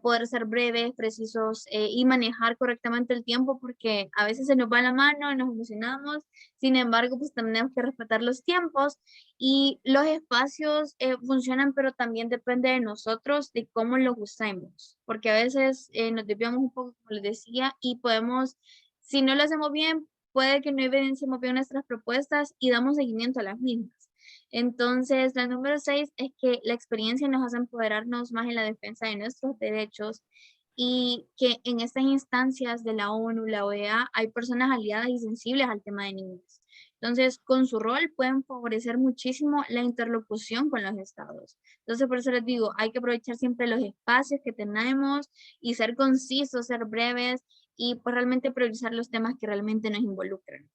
J: poder ser breves, precisos y manejar correctamente el tiempo, porque a veces se nos va la mano y nos emocionamos. Sin embargo, pues tenemos que respetar los tiempos, y los espacios funcionan, pero también depende de nosotros, de cómo los usemos, porque a veces nos desviamos un poco, como les decía, y podemos, si no lo hacemos bien, puede que no evidenciemos bien nuestras propuestas y damos seguimiento a las mismas. Entonces, la número 6 es que la experiencia nos hace empoderarnos más en la defensa de nuestros derechos, y que en estas instancias de la ONU, la OEA, hay personas aliadas y sensibles al tema de niños. Entonces, con su rol pueden favorecer muchísimo la interlocución con los estados. Entonces, por eso les digo, hay que aprovechar siempre los espacios que tenemos y ser concisos, ser breves, y pues realmente priorizar los temas que realmente nos involucran.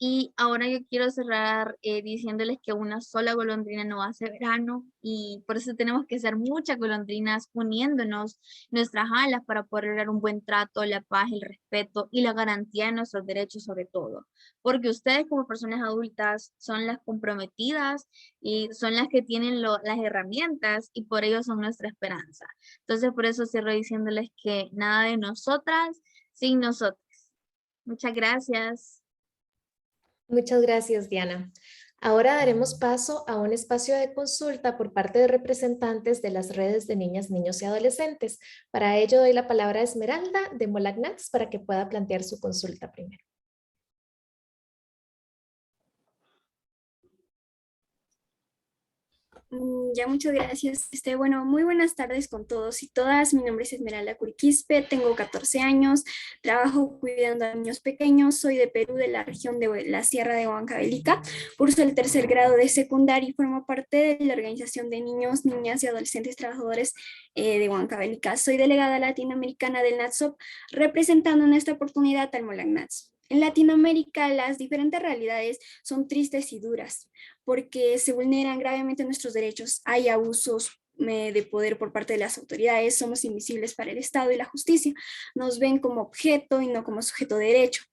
J: Y ahora yo quiero cerrar diciéndoles que una sola golondrina no hace verano, y por eso tenemos que ser muchas golondrinas uniéndonos nuestras alas para poder lograr un buen trato, la paz, el respeto y la garantía de nuestros derechos sobre todo. Porque ustedes, como personas adultas, son las comprometidas y son las que tienen las herramientas, y por ello son nuestra esperanza. Entonces, por eso cierro diciéndoles que nada de nosotras sin nosotras. Muchas gracias.
A: Muchas gracias, Diana. Ahora daremos paso a un espacio de consulta por parte de representantes de las redes de niñas, niños y adolescentes. Para ello doy la palabra a Esmeralda de Molagnats para que pueda plantear su consulta primero.
K: Ya, muchas gracias. Bueno, muy buenas tardes con todos y todas. Mi nombre es Esmeralda Curiquispe, tengo 14 años, trabajo cuidando a niños pequeños, soy de Perú, de la región de la Sierra de Huancavelica, curso el 3er grado de secundaria y formo parte de la organización de niños, niñas y adolescentes trabajadores de Huancavelica. Soy delegada latinoamericana del NATSOP, representando en esta oportunidad al Molagnats. En Latinoamérica, las diferentes realidades son tristes y duras, porque se vulneran gravemente nuestros derechos. Hay abusos de poder por parte de las autoridades, somos invisibles para el Estado y la justicia. Nos ven como objeto y no como sujeto de derecho.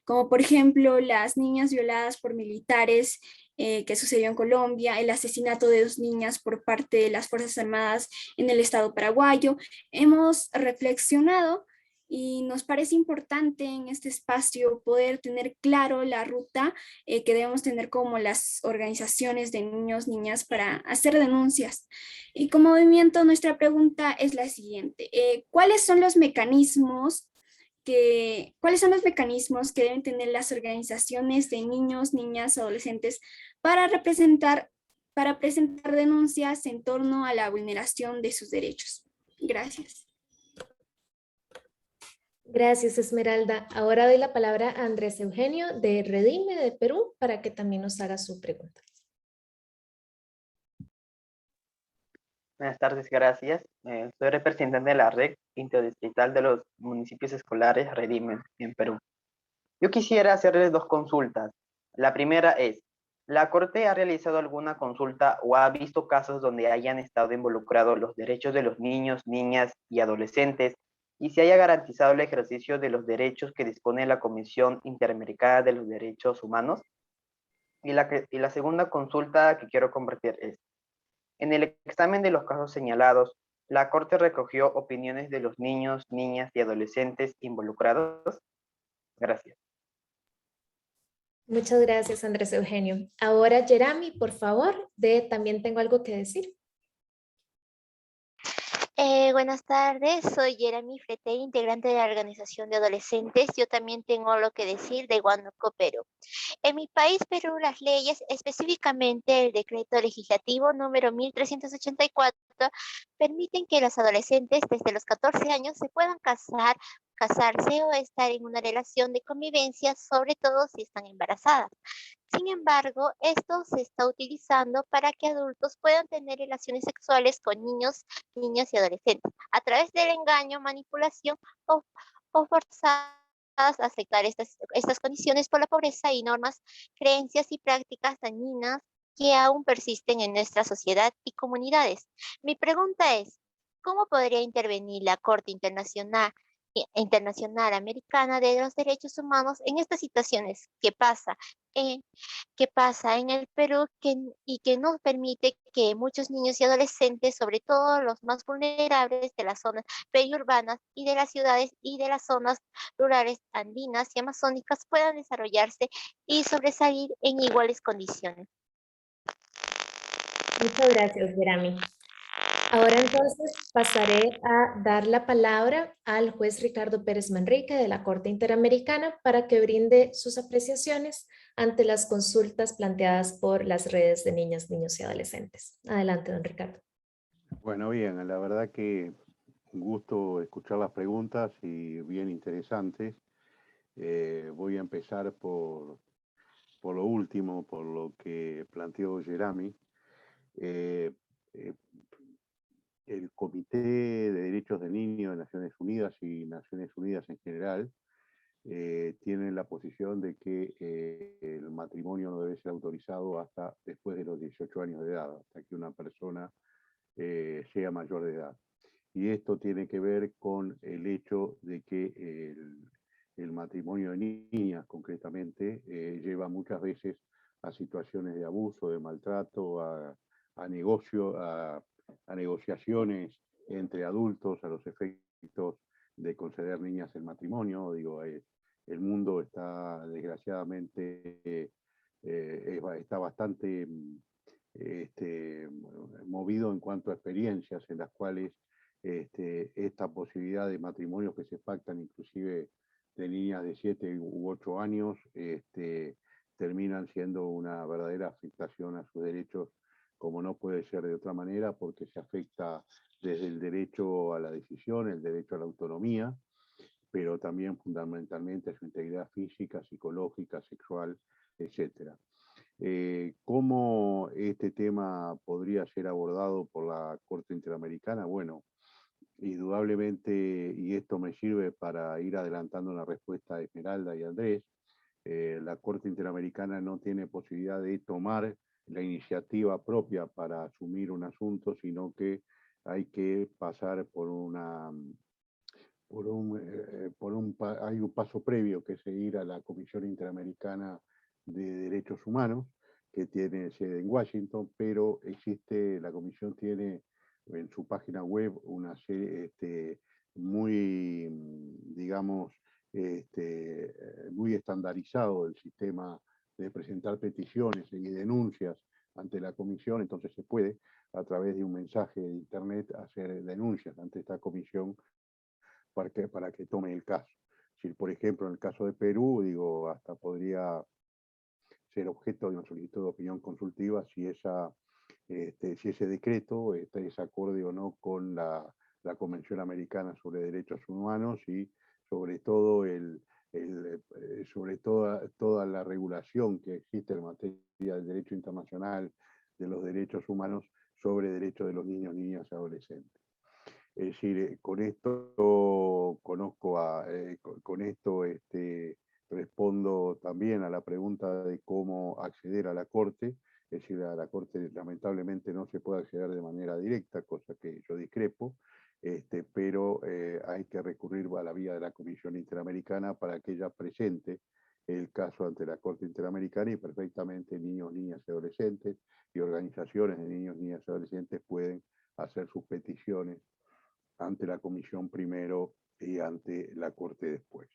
K: Como por ejemplo, las niñas violadas por militares que sucedió en Colombia, el asesinato de 2 niñas por parte de las Fuerzas Armadas en el Estado paraguayo. Hemos reflexionado y nos parece importante en este espacio poder tener claro la ruta que debemos tener como las organizaciones de niños, niñas para hacer denuncias. Y como movimiento, nuestra pregunta es la siguiente. ¿Cuáles son los mecanismos que deben tener las organizaciones de niños, niñas, adolescentes para presentar denuncias en torno a la vulneración de sus derechos? Gracias.
A: Gracias, Esmeralda. Ahora doy la palabra a Andrés Eugenio de Redime de Perú para que también nos haga su pregunta.
L: Buenas tardes, gracias. Soy representante de la Red Interdistrital de los Municipios Escolares Redime en Perú. Yo quisiera hacerles dos consultas. La primera es, ¿la Corte ha realizado alguna consulta o ha visto casos donde hayan estado involucrados los derechos de los niños, niñas y adolescentes y se haya garantizado el ejercicio de los derechos que dispone la Comisión Interamericana de los Derechos Humanos? Y la segunda consulta que quiero compartir es, en el examen de los casos señalados, ¿la Corte recogió opiniones de los niños, niñas y adolescentes involucrados? Gracias.
A: Muchas gracias, Andrés Eugenio. Ahora, Jeremy, por favor, también tengo algo que decir.
M: Buenas tardes, soy Jeremy Flete, integrante de la Organización de Adolescentes. Yo también tengo lo que decir de Huánuco, Perú. En mi país, Perú, las leyes, específicamente el decreto legislativo número 1384, permiten que los adolescentes desde los 14 años se puedan casarse o estar en una relación de convivencia, sobre todo si están embarazadas. Sin embargo, esto se está utilizando para que adultos puedan tener relaciones sexuales con niños, niñas y adolescentes, a través del engaño, manipulación o forzadas a aceptar estas condiciones por la pobreza y normas, creencias y prácticas dañinas que aún persisten en nuestra sociedad y comunidades. Mi pregunta es, ¿cómo podría intervenir la Corte Internacional Americana de los Derechos Humanos en estas situaciones que pasa en el Perú y que no permite que muchos niños y adolescentes, sobre todo los más vulnerables de las zonas periurbanas y de las ciudades y de las zonas rurales andinas y amazónicas, puedan desarrollarse y sobresalir en iguales condiciones?
A: Muchas gracias, Jeremy. Ahora entonces pasaré a dar la palabra al juez Ricardo Pérez Manrique de la Corte Interamericana para que brinde sus apreciaciones ante las consultas planteadas por las redes de niñas, niños y adolescentes. Adelante, don Ricardo.
E: Bueno, bien, la verdad que un gusto escuchar las preguntas y bien interesantes. Voy a empezar por lo último, por lo que planteó Jeremy. El Comité de Derechos del Niño de Naciones Unidas y Naciones Unidas en general tienen la posición de que el matrimonio no debe ser autorizado hasta después de los 18 años de edad, hasta que una persona sea mayor de edad. Y esto tiene que ver con el hecho de que el matrimonio de niñas, concretamente, lleva muchas veces a situaciones de abuso, de maltrato, a negociaciones entre adultos a los efectos de conceder niñas el matrimonio. Digo, el mundo está desgraciadamente está bastante movido en cuanto a experiencias en las cuales esta posibilidad de matrimonios que se pactan inclusive de niñas de 7 u 8 años terminan siendo una verdadera afectación a sus derechos, como no puede ser de otra manera, porque se afecta desde el derecho a la decisión, el derecho a la autonomía, pero también fundamentalmente a su integridad física, psicológica, sexual, etc. ¿Cómo este tema podría ser abordado por la Corte Interamericana? Bueno, indudablemente, y esto me sirve para ir adelantando la respuesta a Esmeralda y Andrés, la Corte Interamericana no tiene posibilidad de tomar la iniciativa propia para asumir un asunto, sino que hay que pasar hay un paso previo, que es ir a la Comisión Interamericana de Derechos Humanos, que tiene sede en Washington, pero la Comisión tiene en su página web una serie muy, digamos, muy estandarizado el sistema de presentar peticiones y denuncias ante la comisión, entonces se puede, a través de un mensaje de internet, hacer denuncias ante esta comisión para que tome el caso. Si, por ejemplo, en el caso de Perú, digo, hasta podría ser objeto de una solicitud de opinión consultiva si si ese decreto es acorde o no con la Convención Americana sobre Derechos Humanos y sobre todo sobre toda la regulación que existe en materia del derecho internacional de los derechos humanos sobre derechos de los niños, niñas y adolescentes. Es decir, con esto respondo también a la pregunta de cómo acceder a la Corte. Es decir, a la Corte lamentablemente no se puede acceder de manera directa, cosa que yo discrepo, pero hay que recurrir a la vía de la Comisión Interamericana para que ella presente el caso ante la Corte Interamericana y perfectamente niños, niñas y adolescentes y organizaciones de niños, niñas y adolescentes pueden hacer sus peticiones ante la Comisión primero y ante la Corte después.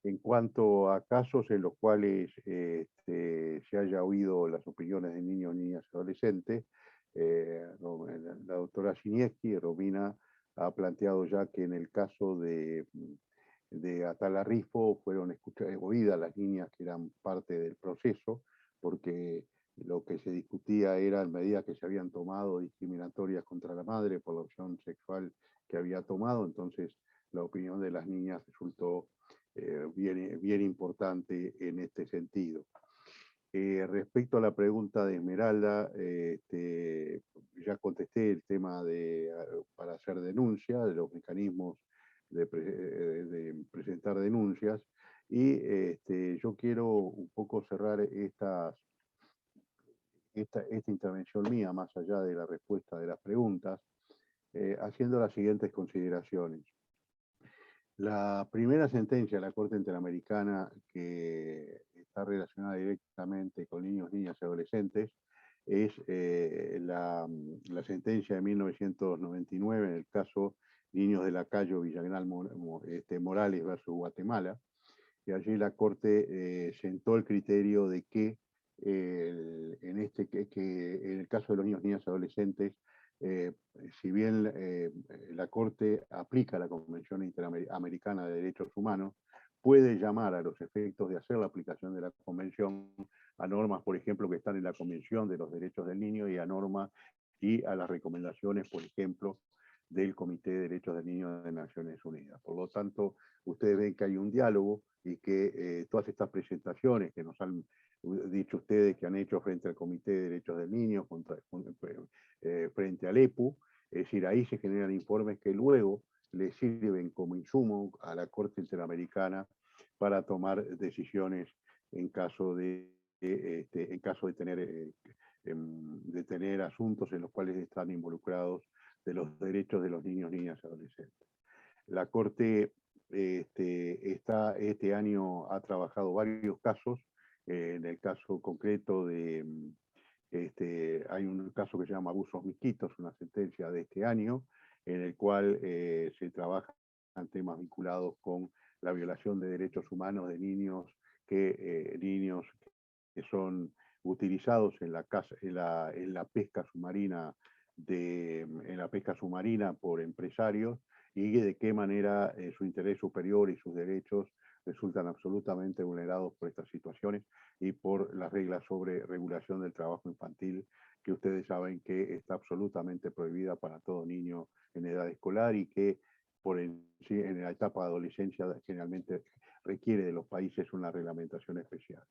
E: En cuanto a casos en los cuales se haya oído las opiniones de niños, niñas y adolescentes, la doctora Siniewski, Romina, ha planteado ya que en el caso de Atala Rifo fueron oídas las niñas que eran parte del proceso, porque lo que se discutía eran medidas que se habían tomado discriminatorias contra la madre por la opción sexual que había tomado, entonces la opinión de las niñas resultó bien importante en este sentido. Respecto a la pregunta de Esmeralda, ya contesté el tema para hacer denuncia, de los mecanismos de presentar denuncias, y yo quiero un poco cerrar esta intervención mía, más allá de la respuesta de las preguntas, haciendo las siguientes consideraciones. La primera sentencia de la Corte Interamericana que está relacionada directamente con niños, niñas y adolescentes es la sentencia de 1999 en el caso Niños de Lacayo Villagnal Morales versus Guatemala, y allí la Corte sentó el criterio de que en el caso de los niños, niñas y adolescentes, si bien la Corte aplica la Convención Interamericana de Derechos Humanos, puede llamar a los efectos de hacer la aplicación de la Convención a normas, por ejemplo, que están en la Convención de los Derechos del Niño y a normas y a las recomendaciones, por ejemplo, del Comité de Derechos del Niño de Naciones Unidas. Por lo tanto, ustedes ven que hay un diálogo y que todas estas presentaciones que nos han dicho ustedes que han hecho frente al Comité de Derechos del Niño, frente al EPU, es decir, ahí se generan informes que luego le sirven como insumo a la Corte Interamericana para tomar decisiones en caso de tener asuntos en los cuales están involucrados de los derechos de los niños, niñas y adolescentes. La Corte este año ha trabajado varios casos. En el caso concreto hay un caso que se llama Abusos Miquitos, una sentencia de este año, en el cual se trabajan temas vinculados con la violación de derechos humanos de niños que son utilizados en la pesca submarina por empresarios, y de qué manera su interés superior y sus derechos resultan absolutamente vulnerados por estas situaciones y por las reglas sobre regulación del trabajo infantil, que ustedes saben que está absolutamente prohibida para todo niño en edad escolar y que en la etapa de adolescencia generalmente requiere de los países una reglamentación especial.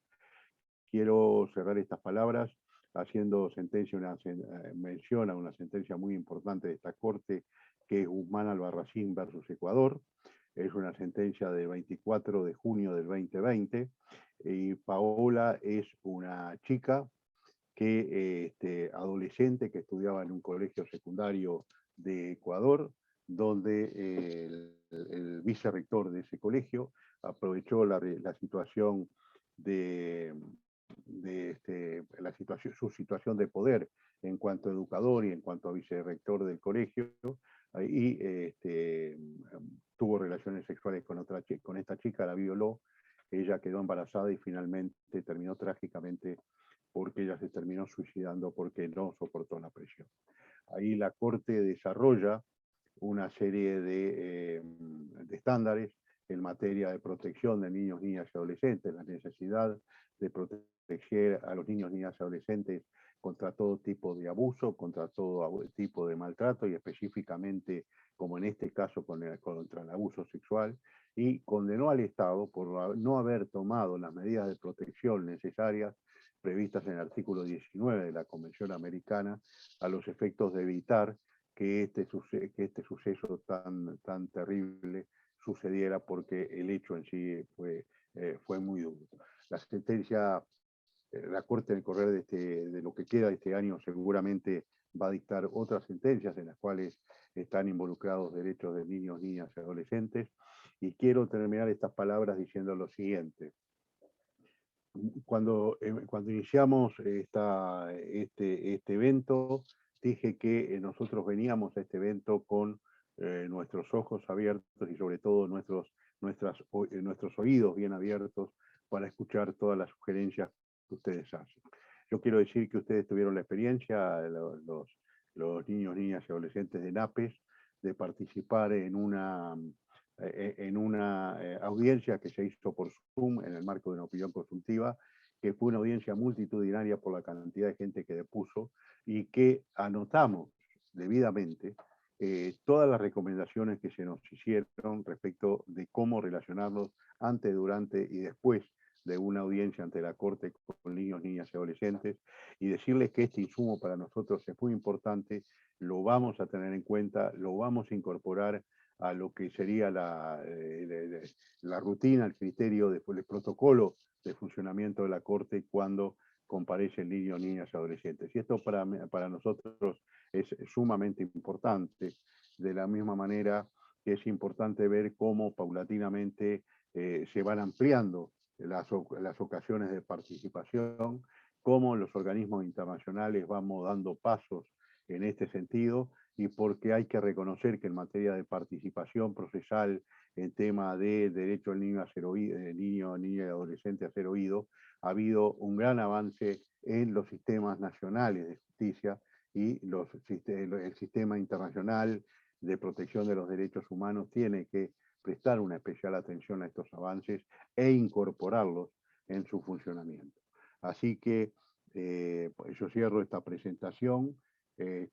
E: Quiero cerrar estas palabras haciendo mención a una sentencia muy importante de esta Corte, que es Guzmán Albarracín versus Ecuador. Es una sentencia del 24 de junio del 2020, y Paola es una chica adolescente que estudiaba en un colegio secundario de Ecuador, donde el vicerrector de ese colegio aprovechó la situación su situación de poder en cuanto a educador y en cuanto a vicerrector del colegio, y tuvo relaciones sexuales con esta chica, la violó, ella quedó embarazada y finalmente terminó trágicamente porque ella se terminó suicidando porque no soportó la presión. Ahí la Corte desarrolla una serie de estándares en materia de protección de niños, niñas y adolescentes, la necesidad de proteger a los niños, niñas y adolescentes contra todo tipo de abuso, contra todo tipo de maltrato y específicamente, como en este caso, contra el abuso sexual, y condenó al Estado por no haber tomado las medidas de protección necesarias previstas en el artículo 19 de la Convención Americana a los efectos de evitar que este suceso tan terrible sucediera, porque el hecho en sí fue muy duro. La sentencia, la Corte en el correr de lo que queda de este año seguramente va a dictar otras sentencias en las cuales están involucrados derechos de niños, niñas y adolescentes. Y quiero terminar estas palabras diciendo lo siguiente. Cuando iniciamos este evento, dije que nosotros veníamos a este evento con nuestros ojos abiertos y sobre todo nuestros oídos bien abiertos para escuchar todas las sugerencias que ustedes hacen. Yo quiero decir que ustedes tuvieron la experiencia, los niños, niñas y adolescentes de NAPES, de participar en una audiencia que se hizo por Zoom en el marco de una opinión consultiva, que fue una audiencia multitudinaria por la cantidad de gente que depuso y que anotamos debidamente todas las recomendaciones que se nos hicieron respecto de cómo relacionarnos antes, durante y después de una audiencia ante la Corte con niños, niñas y adolescentes, y decirles que este insumo para nosotros es muy importante, lo vamos a tener en cuenta, lo vamos a incorporar a lo que sería la rutina, el criterio, el protocolo de funcionamiento de la Corte cuando comparecen niños, niñas y adolescentes. Y esto para nosotros es sumamente importante, de la misma manera que es importante ver cómo paulatinamente se van ampliando las ocasiones de participación, cómo los organismos internacionales vamos dando pasos en este sentido, y porque hay que reconocer que en materia de participación procesal, en tema de derecho del niño a ser oído, niña y adolescente a ser oído, ha habido un gran avance en los sistemas nacionales de justicia y el sistema internacional de protección de los derechos humanos tiene que prestar una especial atención a estos avances e incorporarlos en su funcionamiento. Así que yo cierro esta presentación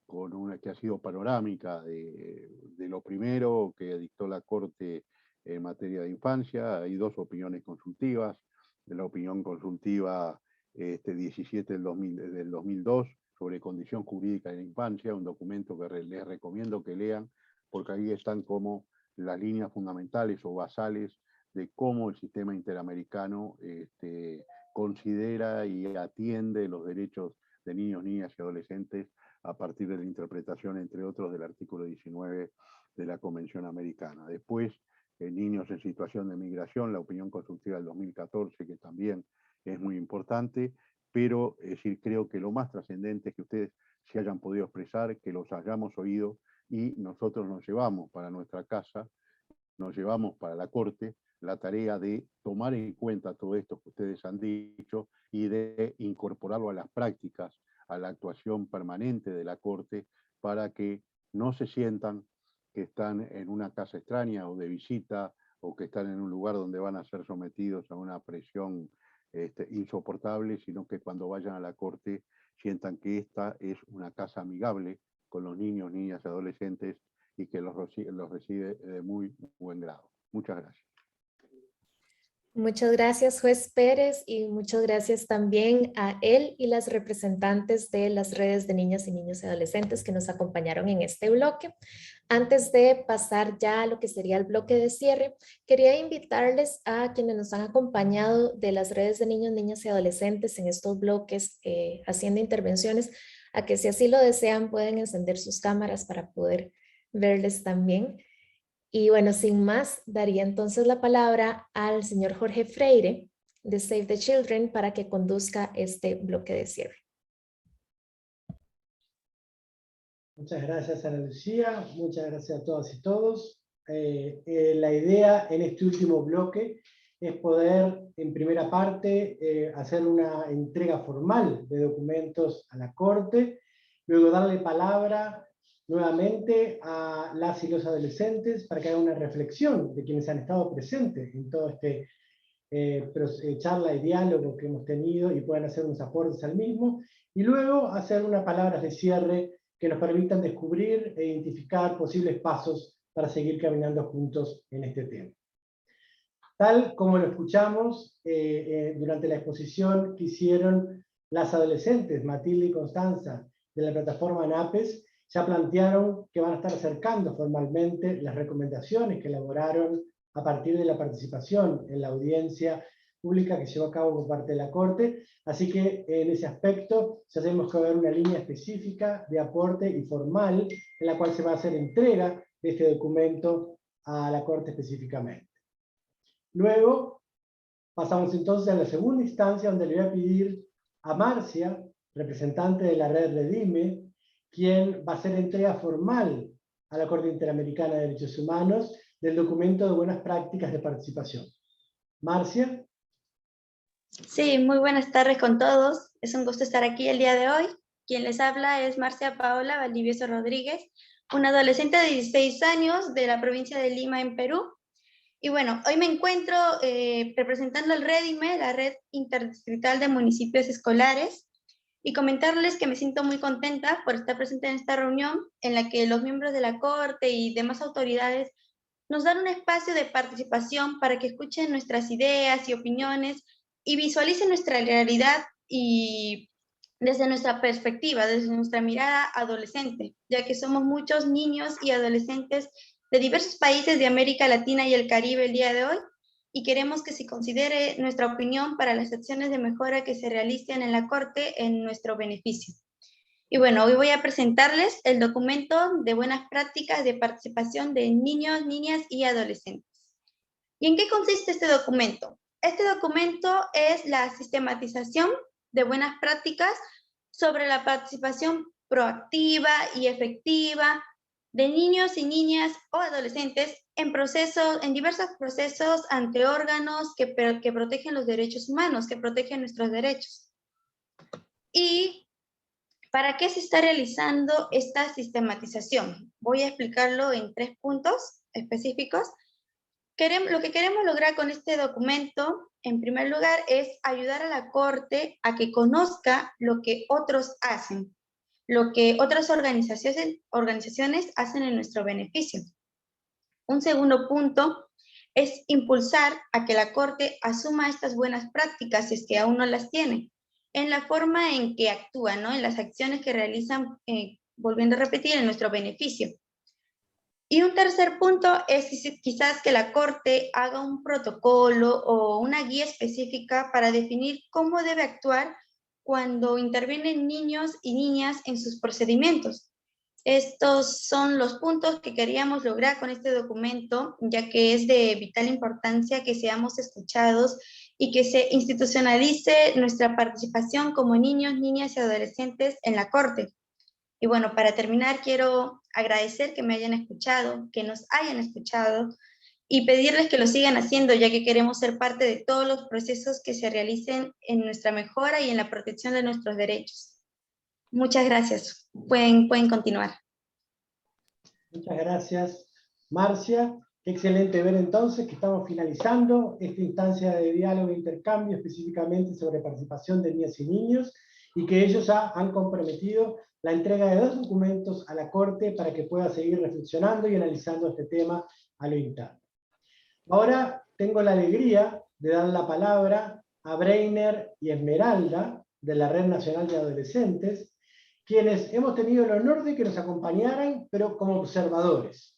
E: con una que ha sido panorámica de lo primero que dictó la Corte en materia de infancia. Hay dos opiniones consultivas. De la opinión consultiva 17 del 2002 sobre condición jurídica de la infancia, un documento que les recomiendo que lean, porque ahí están como las líneas fundamentales o basales de cómo el sistema interamericano considera y atiende los derechos de niños, niñas y adolescentes a partir de la interpretación, entre otros, del artículo 19 de la Convención Americana. Después, niños en situación de migración, la opinión consultiva del 2014, que también es muy importante, pero es decir, creo que lo más trascendente es que ustedes se hayan podido expresar, que los hayamos oído, y nosotros nos llevamos para nuestra casa, nos llevamos para la Corte la tarea de tomar en cuenta todo esto que ustedes han dicho y de incorporarlo a las prácticas, a la actuación permanente de la Corte, para que no se sientan que están en una casa extraña o de visita, o que están en un lugar donde van a ser sometidos a una presión insoportable, sino que cuando vayan a la Corte sientan que esta es una casa amigable con los niños, niñas y adolescentes, y que los recibe de muy buen grado. Muchas gracias.
A: Muchas gracias, juez Pérez, y muchas gracias también a él y las representantes de las redes de niñas y niños y adolescentes que nos acompañaron en este bloque. Antes de pasar ya a lo que sería el bloque de cierre, quería invitarles a quienes nos han acompañado de las redes de niños, niñas y adolescentes en estos bloques haciendo intervenciones, a que si así lo desean pueden encender sus cámaras para poder verles también. Y bueno, sin más, daría entonces la palabra al señor Jorge Freire de Save the Children para que conduzca este bloque de cierre.
N: Muchas gracias, Ana Lucía. Muchas gracias a todas y todos. La idea en este último bloque es poder, en primera parte, hacer una entrega formal de documentos a la Corte, luego darle palabra nuevamente a las y los adolescentes para que hagan una reflexión de quienes han estado presentes en todo este charla y diálogo que hemos tenido y puedan hacer unos aportes al mismo, y luego hacer unas palabras de cierre que nos permitan descubrir e identificar posibles pasos para seguir caminando juntos en este tema. Tal como lo escuchamos durante la exposición que hicieron las adolescentes, Matilde y Constanza, de la plataforma NAPES, ya plantearon que van a estar acercando formalmente las recomendaciones que elaboraron a partir de la participación en la audiencia pública que llevó a cabo por parte de la Corte, así que en ese aspecto ya tenemos que ver una línea específica de aporte y formal en la cual se va a hacer entrega de este documento a la Corte específicamente. Luego pasamos entonces a la segunda instancia, donde le voy a pedir a Marcia, representante de la red Redime, quien va a hacer entrega formal a la Corte Interamericana de Derechos Humanos del documento de buenas prácticas de participación. Marcia.
O: Sí, muy buenas tardes con todos. Es un gusto estar aquí el día de hoy. Quien les habla es Marcia Paola Valdivieso Rodríguez, una adolescente de 16 años de la provincia de Lima, en Perú. Y bueno, hoy me encuentro representando al REDIME, la Red Interdistrital de Municipios Escolares, y comentarles que me siento muy contenta por estar presente en esta reunión en la que los miembros de la Corte y demás autoridades nos dan un espacio de participación para que escuchen nuestras ideas y opiniones y visualicen nuestra realidad y desde nuestra perspectiva, desde nuestra mirada adolescente, ya que somos muchos niños y adolescentes de diversos países de América Latina y el Caribe el día de hoy, y queremos que se considere nuestra opinión para las acciones de mejora que se realicen en la Corte en nuestro beneficio. Y bueno, hoy voy a presentarles el documento de buenas prácticas de participación de niños, niñas y adolescentes. ¿Y en qué consiste este documento? Este documento es la sistematización de buenas prácticas sobre la participación proactiva y efectiva de niños y niñas o adolescentes en diversos procesos ante órganos que protegen los derechos humanos, que protegen nuestros derechos. ¿Y para qué se está realizando esta sistematización? Voy a explicarlo en 3 puntos específicos. Lo que queremos lograr con este documento, en primer lugar, es ayudar a la Corte a que conozca lo que otros hacen, lo que otras organizaciones hacen en nuestro beneficio. Un segundo punto es impulsar a que la Corte asuma estas buenas prácticas, si es que aún no las tiene, en la forma en que actúan, ¿no? En las acciones que realizan, volviendo a repetir, en nuestro beneficio. Y un tercer punto es quizás que la Corte haga un protocolo o una guía específica para definir cómo debe actuar cuando intervienen niños y niñas en sus procedimientos. Estos son los puntos que queríamos lograr con este documento, ya que es de vital importancia que seamos escuchados y que se institucionalice nuestra participación como niños, niñas y adolescentes en la Corte. Y bueno, para terminar, quiero agradecer que me hayan escuchado, que nos hayan escuchado, y pedirles que lo sigan haciendo, ya que queremos ser parte de todos los procesos que se realicen en nuestra mejora y en la protección de nuestros derechos. Muchas gracias. Pueden continuar.
N: Muchas gracias, Marcia. Excelente ver entonces que estamos finalizando esta instancia de diálogo e intercambio específicamente sobre participación de niñas y niños, y que ellos ya han comprometido la entrega de 2 documentos a la Corte para que pueda seguir reflexionando y analizando este tema a lo interno. Ahora tengo la alegría de dar la palabra a Breiner y Esmeralda, de la Red Nacional de Adolescentes, quienes hemos tenido el honor de que nos acompañaran, pero como observadores,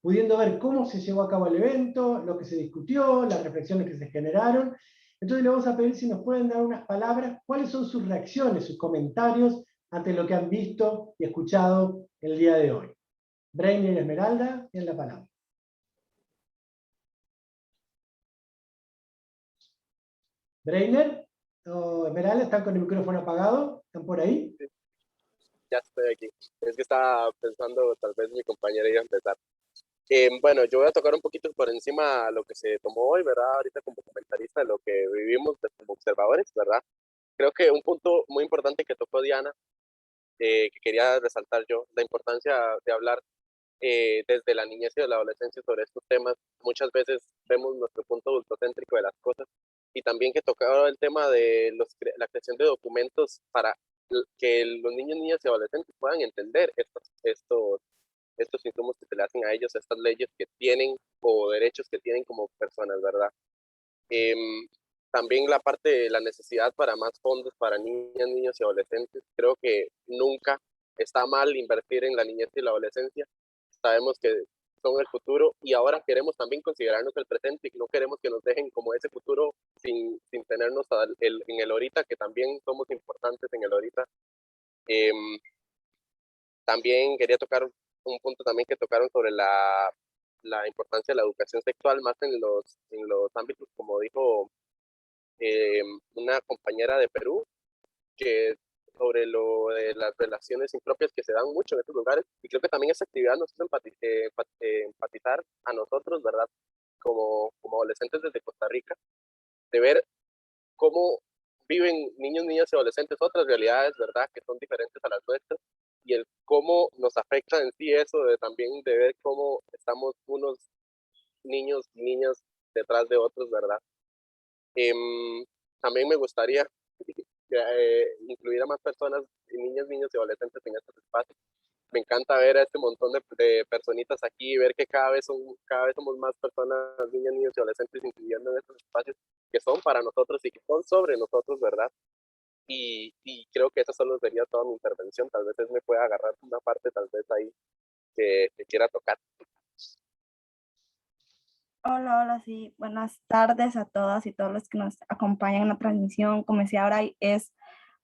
N: pudiendo ver cómo se llevó a cabo el evento, lo que se discutió, las reflexiones que se generaron. Entonces le vamos a pedir si nos pueden dar unas palabras, cuáles son sus reacciones, sus comentarios ante lo que han visto y escuchado el día de hoy. Breiner y Esmeralda, tienen la palabra. Breiner o Esmeralda, ¿están con el micrófono apagado? ¿Están por ahí?
P: ya estoy aquí. Es que estaba pensando, tal vez mi compañera iba a empezar. Bueno, yo voy a tocar un poquito por encima lo que se tomó hoy, ¿verdad? Ahorita como comentarista de lo que vivimos pues, como observadores, ¿verdad? Creo que un punto muy importante que tocó Diana, que quería resaltar yo, la importancia de hablar desde la niñez y de la adolescencia sobre estos temas. Muchas veces vemos nuestro punto adultocéntrico de las cosas y también que tocaba el tema de la creación de documentos para que los niños, niñas y adolescentes puedan entender estos insumos que se le hacen a ellos, estas leyes que tienen o derechos que tienen como personas, ¿verdad? También la parte de la necesidad para más fondos para niñas, niños y adolescentes. Creo que nunca está mal invertir en la niñez y la adolescencia. Sabemos que son el futuro y ahora queremos también considerarnos el presente y no queremos que nos dejen como ese futuro sin tenernos en el ahorita, que también somos importantes en el ahorita. También quería tocar un punto también que tocaron sobre la importancia de la educación sexual, más en los ámbitos, como dijo una compañera de Perú, que sobre lo de las relaciones impropias que se dan mucho en estos lugares, y creo que también esa actividad nos hizo empatizar a nosotros, ¿verdad? Como adolescentes desde Costa Rica, de ver cómo viven niños, niñas y adolescentes otras realidades, ¿verdad? Que son diferentes a las nuestras, y el cómo nos afecta en sí eso, también de ver cómo estamos unos niños y niñas detrás de otros, ¿verdad? También me gustaría incluir a más personas, niñas, niños y adolescentes en estos espacios. Me encanta ver a este montón de personitas aquí y ver que cada vez somos más personas, niñas, niños y adolescentes incluyendo en estos espacios que son para nosotros y que son sobre nosotros, ¿verdad? Y creo que eso solo sería toda mi intervención. Tal vez me pueda agarrar una parte, tal vez ahí que quiera tocar.
Q: Hola, hola, sí. Buenas tardes a todas y todos los que nos acompañan en la transmisión. Como decía ahora, es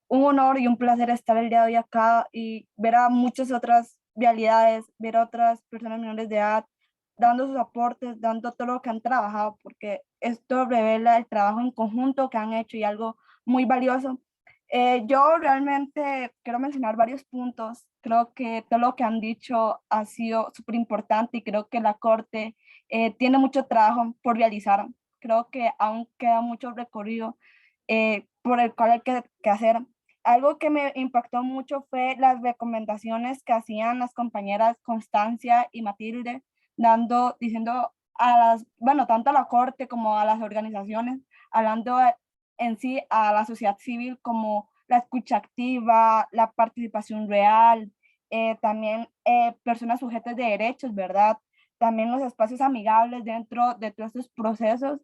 Q: un honor y un placer estar el día de hoy acá y ver a muchas otras realidades, ver a otras personas menores de edad dando sus aportes, dando todo lo que han trabajado, porque esto revela el trabajo en conjunto que han hecho y algo muy valioso. Yo realmente quiero mencionar varios puntos. Creo que todo lo que han dicho ha sido súper importante y creo que la Corte tiene mucho trabajo por realizar. Creo que aún queda mucho recorrido por el cual hay que hacer. Algo que me impactó mucho fue las recomendaciones que hacían las compañeras Constancia y Matilde, diciendo bueno, tanto a la Corte como a las organizaciones, hablando en sí a la sociedad civil como la escucha activa, la participación real, también personas sujetas de derechos, ¿verdad? También los espacios amigables dentro de todos estos procesos,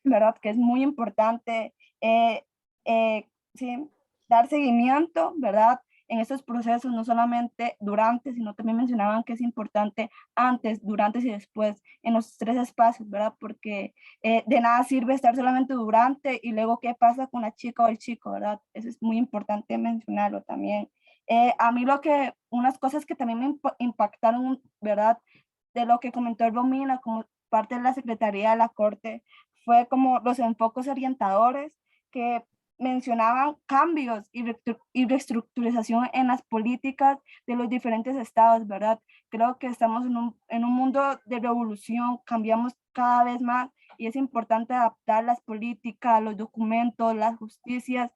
Q: ¿verdad? Que es muy importante, sí, dar seguimiento, ¿verdad? En estos procesos, no solamente durante, sino también mencionaban que es importante antes, durante y después, en los tres espacios, ¿verdad? Porque de nada sirve estar solamente durante y luego qué pasa con la chica o el chico, ¿verdad? Eso es muy importante mencionarlo también. A mí unas cosas que también me impactaron, ¿verdad? De lo que comentó Romina como parte de la Secretaría de la Corte, fue como los enfoques orientadores que mencionaban cambios y reestructurización en las políticas de los diferentes estados, ¿verdad? Creo que estamos en un mundo de revolución, cambiamos cada vez más y es importante adaptar las políticas, los documentos, las justicias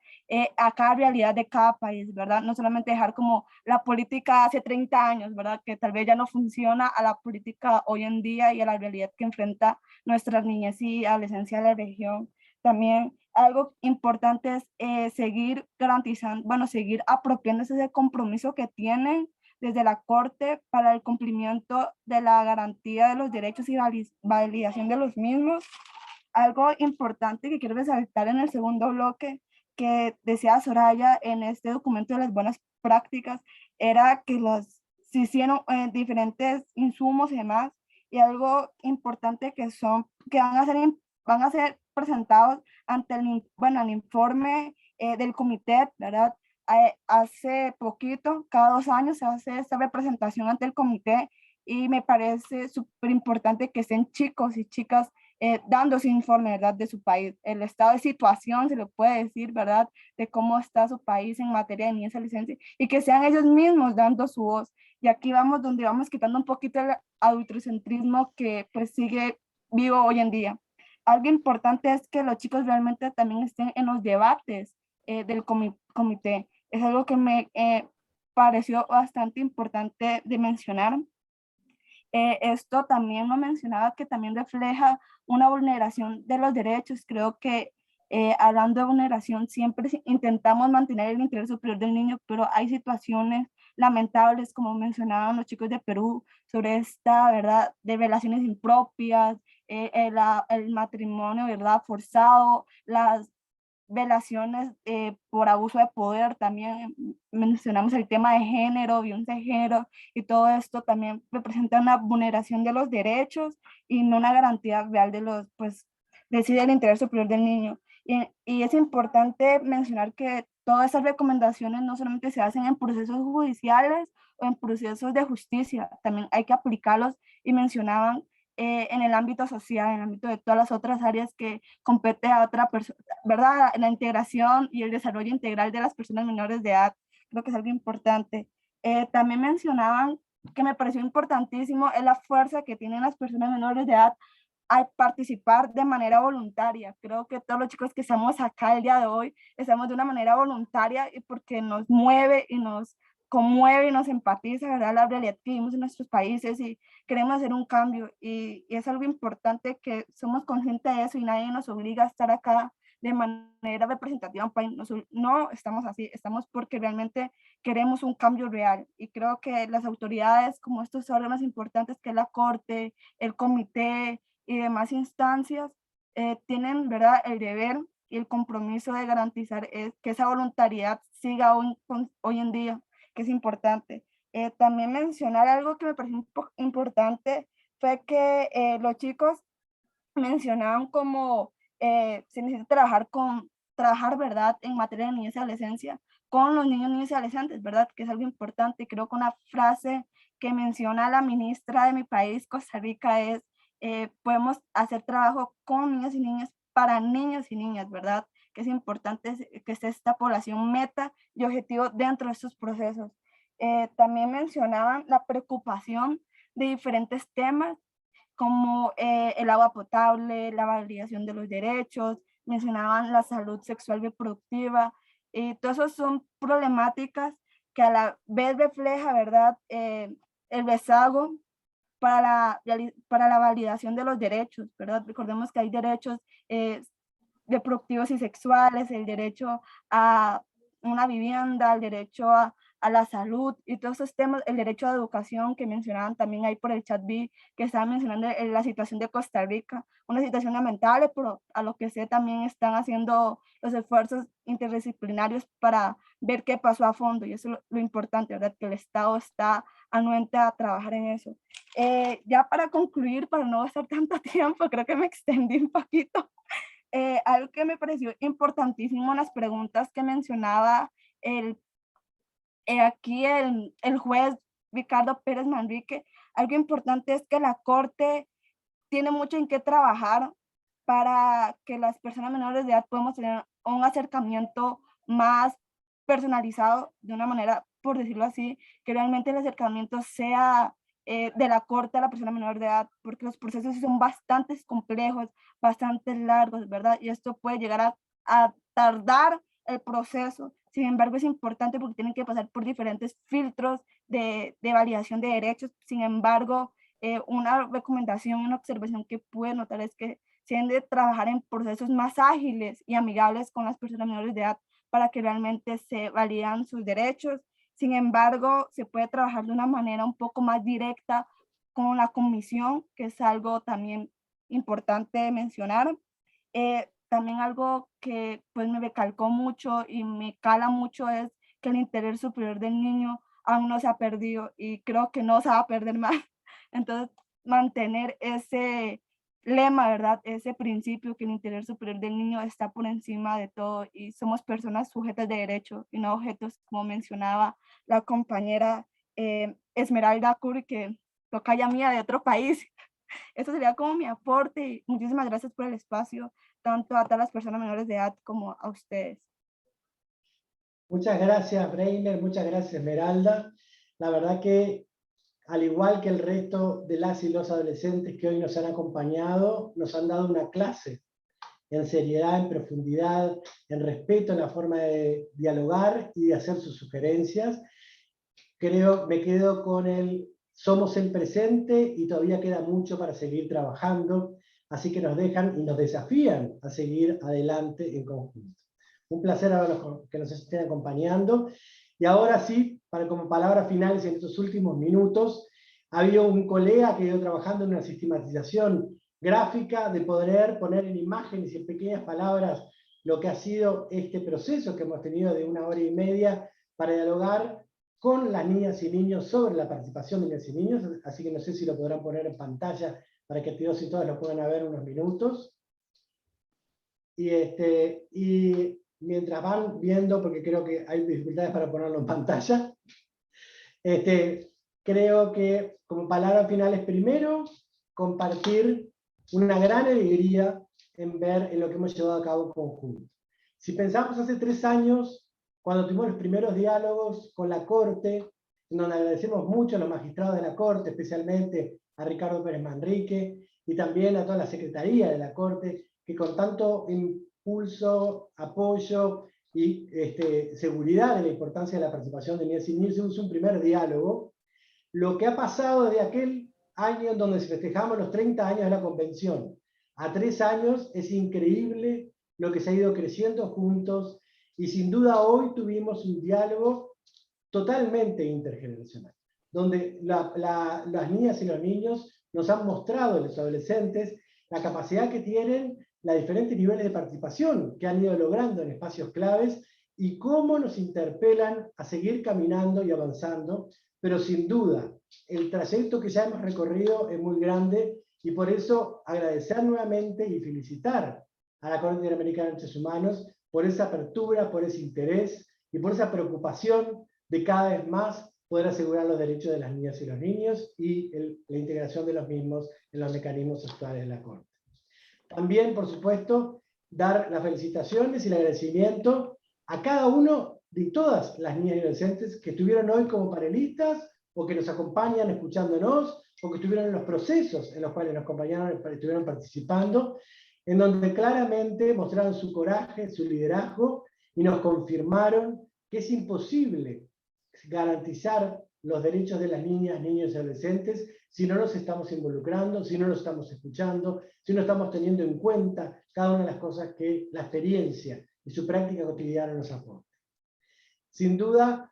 Q: a cada realidad de cada país, ¿verdad? No solamente dejar como la política hace 30 años, ¿verdad? Que tal vez ya no funciona a la política hoy en día y a la realidad que enfrenta nuestras niñez y adolescencia de la región. También algo importante es seguir garantizando, bueno, seguir apropiándose del compromiso que tienen desde la Corte para el cumplimiento de la garantía de los derechos y validación de los mismos. Algo importante que quiero resaltar en el segundo bloque que decía Soraya en este documento de las buenas prácticas era que se hicieron diferentes insumos y demás, y algo importante que van a ser presentados ante el informe del comité, ¿verdad? Hace poquito, cada 2 años se hace esta representación ante el comité y me parece súper importante que estén chicos y chicas dando ese informe, ¿verdad?, de su país, el estado de situación, se le puede decir, ¿verdad?, de cómo está su país en materia de niñez y adolescencia, y que sean ellos mismos dando su voz. Y aquí vamos donde vamos quitando un poquito el adultocentrismo que pues sigue vivo hoy en día. Algo importante es que los chicos realmente también estén en los debates del comité. Es algo que me pareció bastante importante de mencionar. Esto también lo mencionaba, que también refleja una vulneración de los derechos. Creo que hablando de vulneración siempre intentamos mantener el interés superior del niño, pero hay situaciones lamentables, como mencionaban los chicos de Perú, sobre esta, ¿verdad?, de relaciones impropias, el matrimonio, ¿verdad?, forzado, las violaciones por abuso de poder, también mencionamos el tema de género, violencia de género, y todo esto también representa una vulneración de los derechos y no una garantía real de los, pues, decide el interés superior del niño. Y es importante mencionar que todas esas recomendaciones no solamente se hacen en procesos judiciales o en procesos de justicia, también hay que aplicarlos, y mencionaban en el ámbito social, en el ámbito de todas las otras áreas que compete a otra persona, ¿verdad? La integración y el desarrollo integral de las personas menores de edad, creo que es algo importante. También mencionaban, que me pareció importantísimo, es la fuerza que tienen las personas menores de edad al participar de manera voluntaria. Creo que todos los chicos que estamos acá el día de hoy, estamos de una manera voluntaria y porque nos mueve y nos conmueve y nos empatiza, ¿verdad?, la realidad que vivimos en nuestros países y queremos hacer un cambio, y es algo importante que somos conscientes de eso y nadie nos obliga a estar acá de manera representativa. No estamos así, estamos porque realmente queremos un cambio real, y creo que las autoridades como estos órganos importantes que es la Corte, el Comité y demás instancias tienen, ¿verdad?, el deber y el compromiso de garantizar que esa voluntariedad siga hoy en día, que es importante. También mencionar algo que me pareció importante fue que los chicos mencionaban como se necesita trabajar, ¿verdad?, en materia de niñez y adolescencia con los niños, niñas y adolescentes, ¿verdad?, que es algo importante. Creo que una frase que menciona la ministra de mi país, Costa Rica, es podemos hacer trabajo con niños y niñas para niños y niñas, ¿verdad?, que es importante que esté esta población meta y objetivo dentro de estos procesos. También mencionaban la preocupación de diferentes temas como el agua potable, la validación de los derechos, mencionaban la salud sexual reproductiva, y todas esas son problemáticas que a la vez refleja, ¿verdad?, el rezago para la validación de los derechos, ¿verdad? Recordemos que hay derechos reproductivos y sexuales, el derecho a una vivienda, el derecho a la salud y todos esos temas, el derecho a la educación que mencionaban también ahí por el chat, vi que estaban mencionando la situación de Costa Rica, una situación lamentable, pero a lo que sé también están haciendo los esfuerzos interdisciplinarios para ver qué pasó a fondo, y eso es lo importante, ¿verdad?, que el Estado está anuente a trabajar en eso. Ya para concluir, para no gastar tanto tiempo, creo que me extendí un poquito. Algo que me pareció importantísimo en las preguntas que mencionaba aquí el juez Ricardo Pérez Manrique, algo importante es que la Corte tiene mucho en qué trabajar para que las personas menores de edad podamos tener un acercamiento más personalizado, de una manera, por decirlo así, que realmente el acercamiento sea de la Corte a la persona menor de edad, porque los procesos son bastante complejos, bastante largos, ¿verdad? Y esto puede llegar a tardar el proceso. Sin embargo, es importante porque tienen que pasar por diferentes filtros de validación de derechos. Sin embargo, una recomendación, una observación que pude notar es que se deben de trabajar en procesos más ágiles y amigables con las personas menores de edad para que realmente se validan sus derechos. Sin embargo, se puede trabajar de una manera un poco más directa con la comisión, que es algo también importante mencionar. También algo que pues me recalcó mucho y me cala mucho es que el interés superior del niño aún no se ha perdido y creo que no se va a perder más. Entonces, mantener ese lema, ¿verdad? Ese principio que el interés superior del niño está por encima de todo y somos personas sujetas de derecho y no objetos, como mencionaba la compañera Esmeralda Curi, que tocaya mía de otro país. Eso sería como mi aporte. Muchísimas gracias por el espacio, tanto a todas las personas menores de edad como a ustedes.
N: Muchas gracias, Breiner, muchas gracias, Esmeralda. La verdad que, al igual que el resto de las y los adolescentes que hoy nos han acompañado, nos han dado una clase en seriedad, en profundidad, en respeto, en la forma de dialogar y de hacer sus sugerencias. Me quedo con el somos el presente y todavía queda mucho para seguir trabajando, así que nos dejan y nos desafían a seguir adelante en conjunto. Un placer a los que nos estén acompañando. Y ahora sí, como palabras finales en estos últimos minutos, había un colega que ha ido trabajando en una sistematización gráfica de poder poner en imágenes y en pequeñas palabras lo que ha sido este proceso que hemos tenido de 1 hora y media para dialogar con las niñas y niños sobre la participación de niñas y niños, así que no sé si lo podrán poner en pantalla para que todos y todas lo puedan ver unos minutos. Y mientras van viendo, porque creo que hay dificultades para ponerlo en pantalla, creo que como palabras finales, primero, compartir una gran alegría en ver en lo que hemos llevado a cabo en conjunto. Si pensamos hace 3 años, cuando tuvimos los primeros diálogos con la Corte, en donde agradecemos mucho a los magistrados de la Corte, especialmente a Ricardo Pérez Manrique, y también a toda la Secretaría de la Corte, que con tanto impulso, apoyo y seguridad de la importancia de la participación de niñas y niños, hicimos un primer diálogo. Lo que ha pasado desde aquel año en donde festejamos los 30 años de la Convención a 3 años, es increíble lo que se ha ido creciendo juntos, y sin duda hoy tuvimos un diálogo totalmente intergeneracional, donde las niñas y los niños nos han mostrado, los adolescentes, la capacidad que tienen, los diferentes niveles de participación que han ido logrando en espacios claves, y cómo nos interpelan a seguir caminando y avanzando, pero sin duda, el trayecto que ya hemos recorrido es muy grande, y por eso agradecer nuevamente y felicitar a la Corte Interamericana de Derechos Humanos por esa apertura, por ese interés y por esa preocupación de cada vez más poder asegurar los derechos de las niñas y los niños y la integración de los mismos en los mecanismos actuales de la Corte. También, por supuesto, dar las felicitaciones y el agradecimiento a cada uno de todas las niñas y adolescentes que estuvieron hoy como panelistas o que nos acompañan escuchándonos o que estuvieron en los procesos en los cuales nos acompañaron, estuvieron participando, en donde claramente mostraron su coraje, su liderazgo, y nos confirmaron que es imposible garantizar los derechos de las niñas, niños y adolescentes si no nos estamos involucrando, si no nos estamos escuchando, si no estamos teniendo en cuenta cada una de las cosas que la experiencia y su práctica cotidiana nos aporta. Sin duda,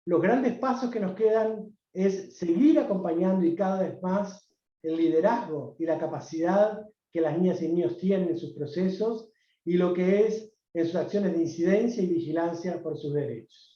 N: los grandes pasos que nos quedan es seguir acompañando y cada vez más el liderazgo y la capacidad que las niñas y niños tienen en sus procesos y lo que es en sus acciones de incidencia y vigilancia por sus derechos.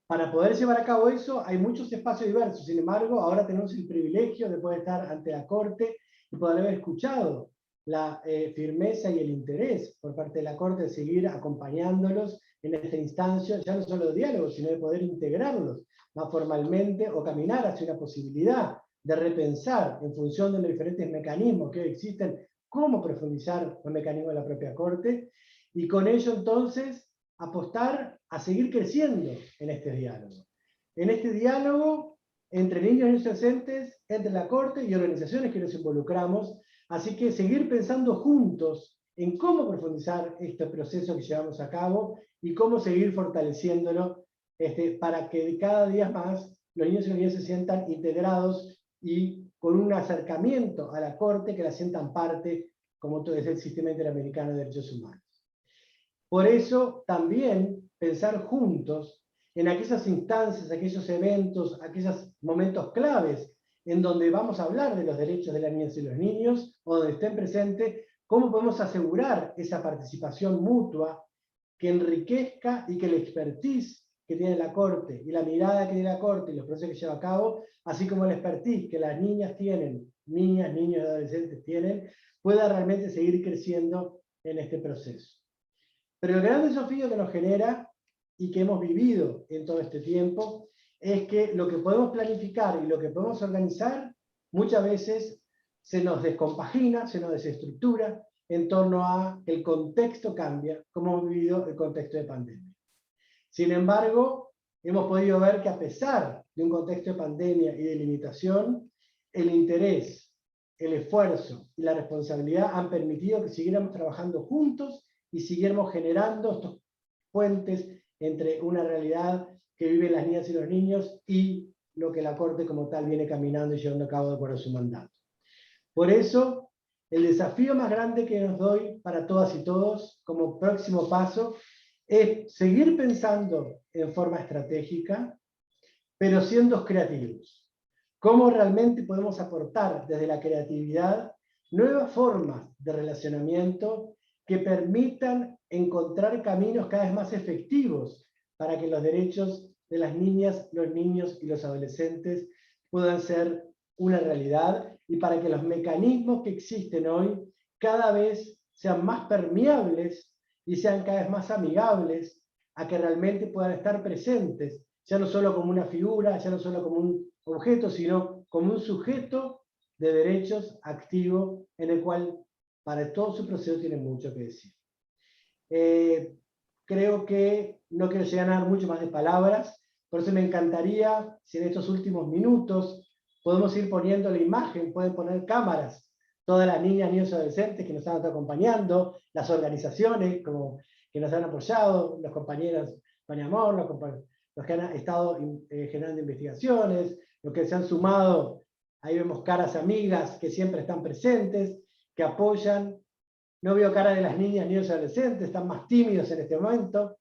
N: Para poder llevar a cabo eso hay muchos espacios diversos, sin embargo ahora tenemos el privilegio de poder estar ante la Corte y poder haber escuchado la firmeza y el interés por parte de la Corte de seguir acompañándolos en esta instancia, ya no solo de diálogo, sino de poder integrarlos más formalmente o caminar hacia una posibilidad de repensar en función de los diferentes mecanismos que hoy existen, cómo profundizar los mecanismos de la propia Corte, y con ello entonces apostar a seguir creciendo en este diálogo. En este diálogo entre niños y adolescentes, entre la Corte y organizaciones que nos involucramos, así que seguir pensando juntos en cómo profundizar este proceso que llevamos a cabo y cómo seguir fortaleciéndolo para que cada día más los niños y las niñas se sientan integrados y con un acercamiento a la Corte que la sientan parte, como todo es el Sistema Interamericano de Derechos Humanos. Por eso también pensar juntos en aquellas instancias, aquellos eventos, aquellos momentos claves en donde vamos a hablar de los derechos de las niñas y los niños, o donde estén presentes, cómo podemos asegurar esa participación mutua que enriquezca y que la expertise que tiene la Corte y la mirada que tiene la Corte y los procesos que lleva a cabo, así como la expertise que las niñas tienen, niñas, niños y adolescentes tienen, pueda realmente seguir creciendo en este proceso. Pero el gran desafío que nos genera y que hemos vivido en todo este tiempo es que lo que podemos planificar y lo que podemos organizar muchas veces se nos descompagina, se nos desestructura en torno a que el contexto cambia, como hemos vivido el contexto de pandemia. Sin embargo, hemos podido ver que a pesar de un contexto de pandemia y de limitación, el interés, el esfuerzo y la responsabilidad han permitido que siguiéramos trabajando juntos y siguiéramos generando estos puentes entre una realidad que viven las niñas y los niños y lo que la Corte como tal viene caminando y llevando a cabo de acuerdo a su mandato. Por eso, el desafío más grande que nos doy para todas y todos como próximo paso es seguir pensando en forma estratégica, pero siendo creativos. ¿Cómo realmente podemos aportar desde la creatividad nuevas formas de relacionamiento que permitan encontrar caminos cada vez más efectivos para que los derechos de las niñas, los niños y los adolescentes puedan ser una realidad y para que los mecanismos que existen hoy cada vez sean más permeables y sean cada vez más amigables a que realmente puedan estar presentes, ya no solo como una figura, ya no solo como un objeto, sino como un sujeto de derechos activo en el cual para todo su proceso tiene mucho que decir. Creo que no quiero llegar a dar mucho más de palabras, por eso me encantaría si en estos últimos minutos podemos ir poniendo la imagen, pueden poner cámaras, todas las niñas, niños y adolescentes que nos han estado acompañando, las organizaciones que nos han apoyado, los compañeros Paniamor, los que han estado generando investigaciones, los que se han sumado, ahí vemos caras amigas que siempre están presentes, que apoyan. No veo cara de las niñas, niños y adolescentes, están más tímidos en este momento,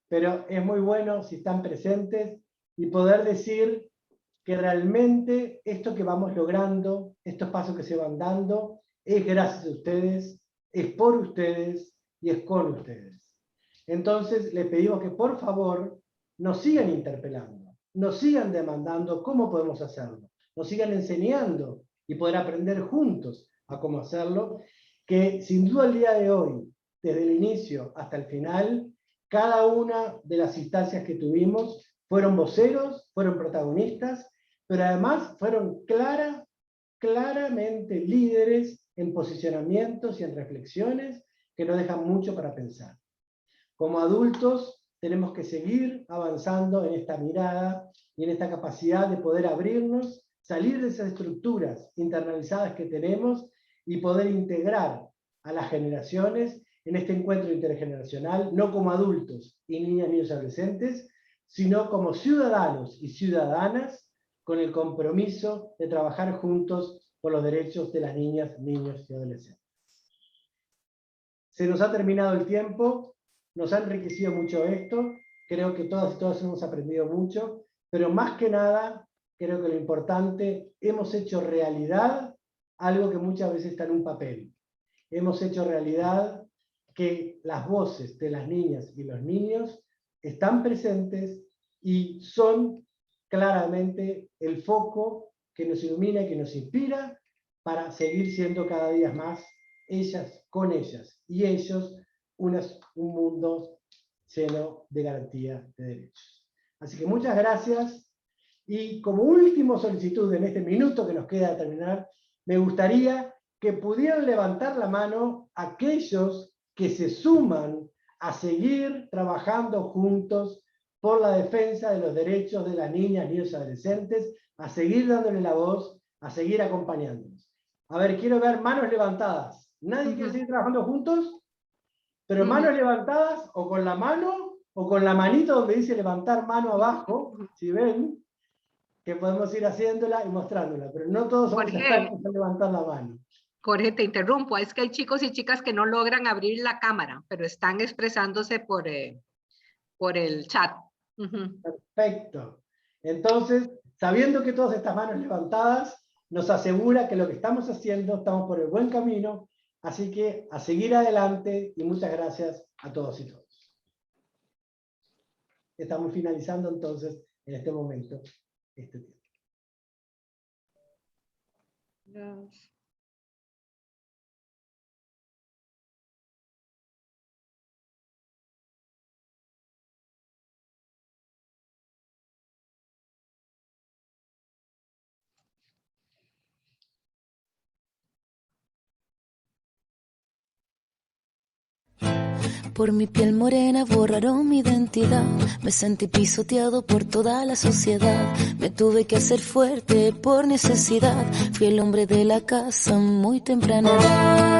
N: pero es muy bueno si están presentes y poder decir que realmente esto que vamos logrando, estos pasos que se van dando, es gracias a ustedes, es por ustedes y es con ustedes. Entonces les pedimos que por favor nos sigan interpelando, nos sigan demandando cómo podemos hacerlo, nos sigan enseñando y poder aprender juntos a cómo hacerlo, que sin duda el día de hoy, desde el inicio hasta el final, cada una de las instancias que tuvimos fueron voceros, fueron protagonistas, pero además fueron claramente líderes en posicionamientos y en reflexiones que nos dejan mucho para pensar. Como adultos tenemos que seguir avanzando en esta mirada y en esta capacidad de poder abrirnos, salir de esas estructuras internalizadas que tenemos y poder integrar a las generaciones en este encuentro intergeneracional, no como adultos y niñas, niños y adolescentes, sino como ciudadanos y ciudadanas con el compromiso de trabajar juntos por los derechos de las niñas, niños y adolescentes. Se nos ha terminado el tiempo, nos ha enriquecido mucho esto, creo que todas y todos hemos aprendido mucho, pero más que nada, creo que lo importante, hemos hecho realidad algo que muchas veces está en un papel. Hemos hecho realidad que las voces de las niñas y los niños están presentes y son claramente el foco que nos ilumina y que nos inspira para seguir siendo cada día más ellas con ellas y ellos un mundo lleno de garantía de derechos. Así que muchas gracias y como última solicitud en este minuto que nos queda de terminar, me gustaría que pudieran levantar la mano aquellos que se suman a seguir trabajando juntos por la defensa de los derechos de las niñas, niños y adolescentes, a seguir dándole la voz, a seguir acompañándonos. A ver, quiero ver manos levantadas. ¿Nadie quiere seguir trabajando juntos? Pero manos levantadas, o con la mano, o con la manito donde dice levantar mano abajo, si ven, que podemos ir haciéndola y mostrándola, pero no todos somos expertos en levantar la mano.
B: Jorge, te interrumpo, es que hay chicos y chicas que no logran abrir la cámara, pero están expresándose por el chat.
N: Perfecto. Entonces, sabiendo que todas estas manos levantadas nos asegura que lo que estamos haciendo, estamos por el buen camino, así que a seguir adelante y muchas gracias a todos y todas. Estamos finalizando entonces en este momento este tiempo.
B: Gracias.
R: Por mi piel morena borraron mi identidad. Me sentí pisoteado por toda la sociedad. Me tuve que hacer fuerte por necesidad. Fui el hombre de la casa muy temprana edad.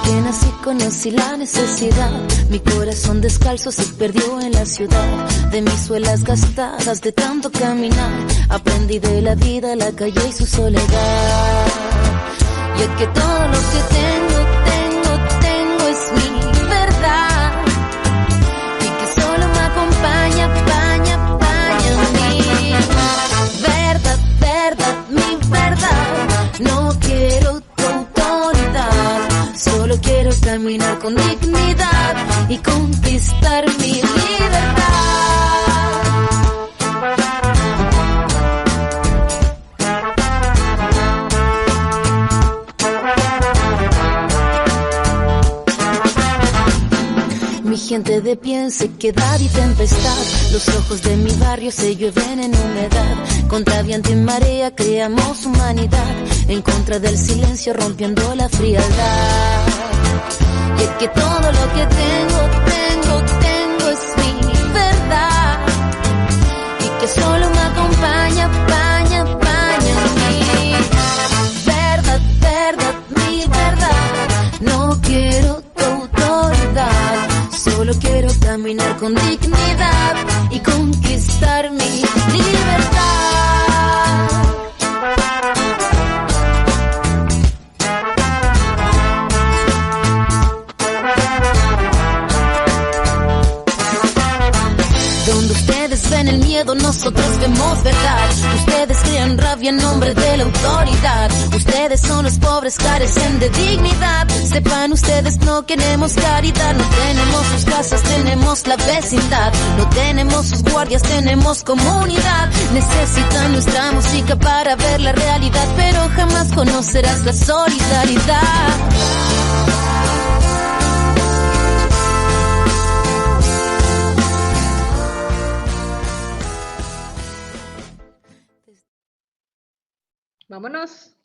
R: Que nací conocí la necesidad. Mi corazón descalzo se perdió en la ciudad. De mis suelas gastadas de tanto caminar, aprendí de la vida, la calle y su soledad. Y es que todo lo que tengo es mi verdad. Y que solo me acompaña mi verdad, mi verdad. No quiero tu autoridad. Solo quiero caminar con dignidad y conquistar mi libertad. Mi gente de pie en sequedad y tempestad. Los ojos de mi barrio se llueven en humedad. Contra viento y marea creamos humanidad. En contra del silencio rompiendo la frialdad. Y es que todo lo que tengo es mi verdad. Y que solo me acompaña mi verdad, mi verdad. No quiero tu autoridad. Solo quiero caminar con dignidad y conquistar mi libertad. Donde ustedes ven el miedo, nosotros vemos verdad. Ustedes crean rabia en nombre de la autoridad. Ustedes son los pobres, carecen de dignidad. Sepan ustedes, no queremos caridad. No tenemos sus casas, tenemos la vecindad. No tenemos sus guardias, tenemos comunidad. Necesitan nuestra música para ver la realidad, pero jamás conocerás la solidaridad.
B: Vámonos.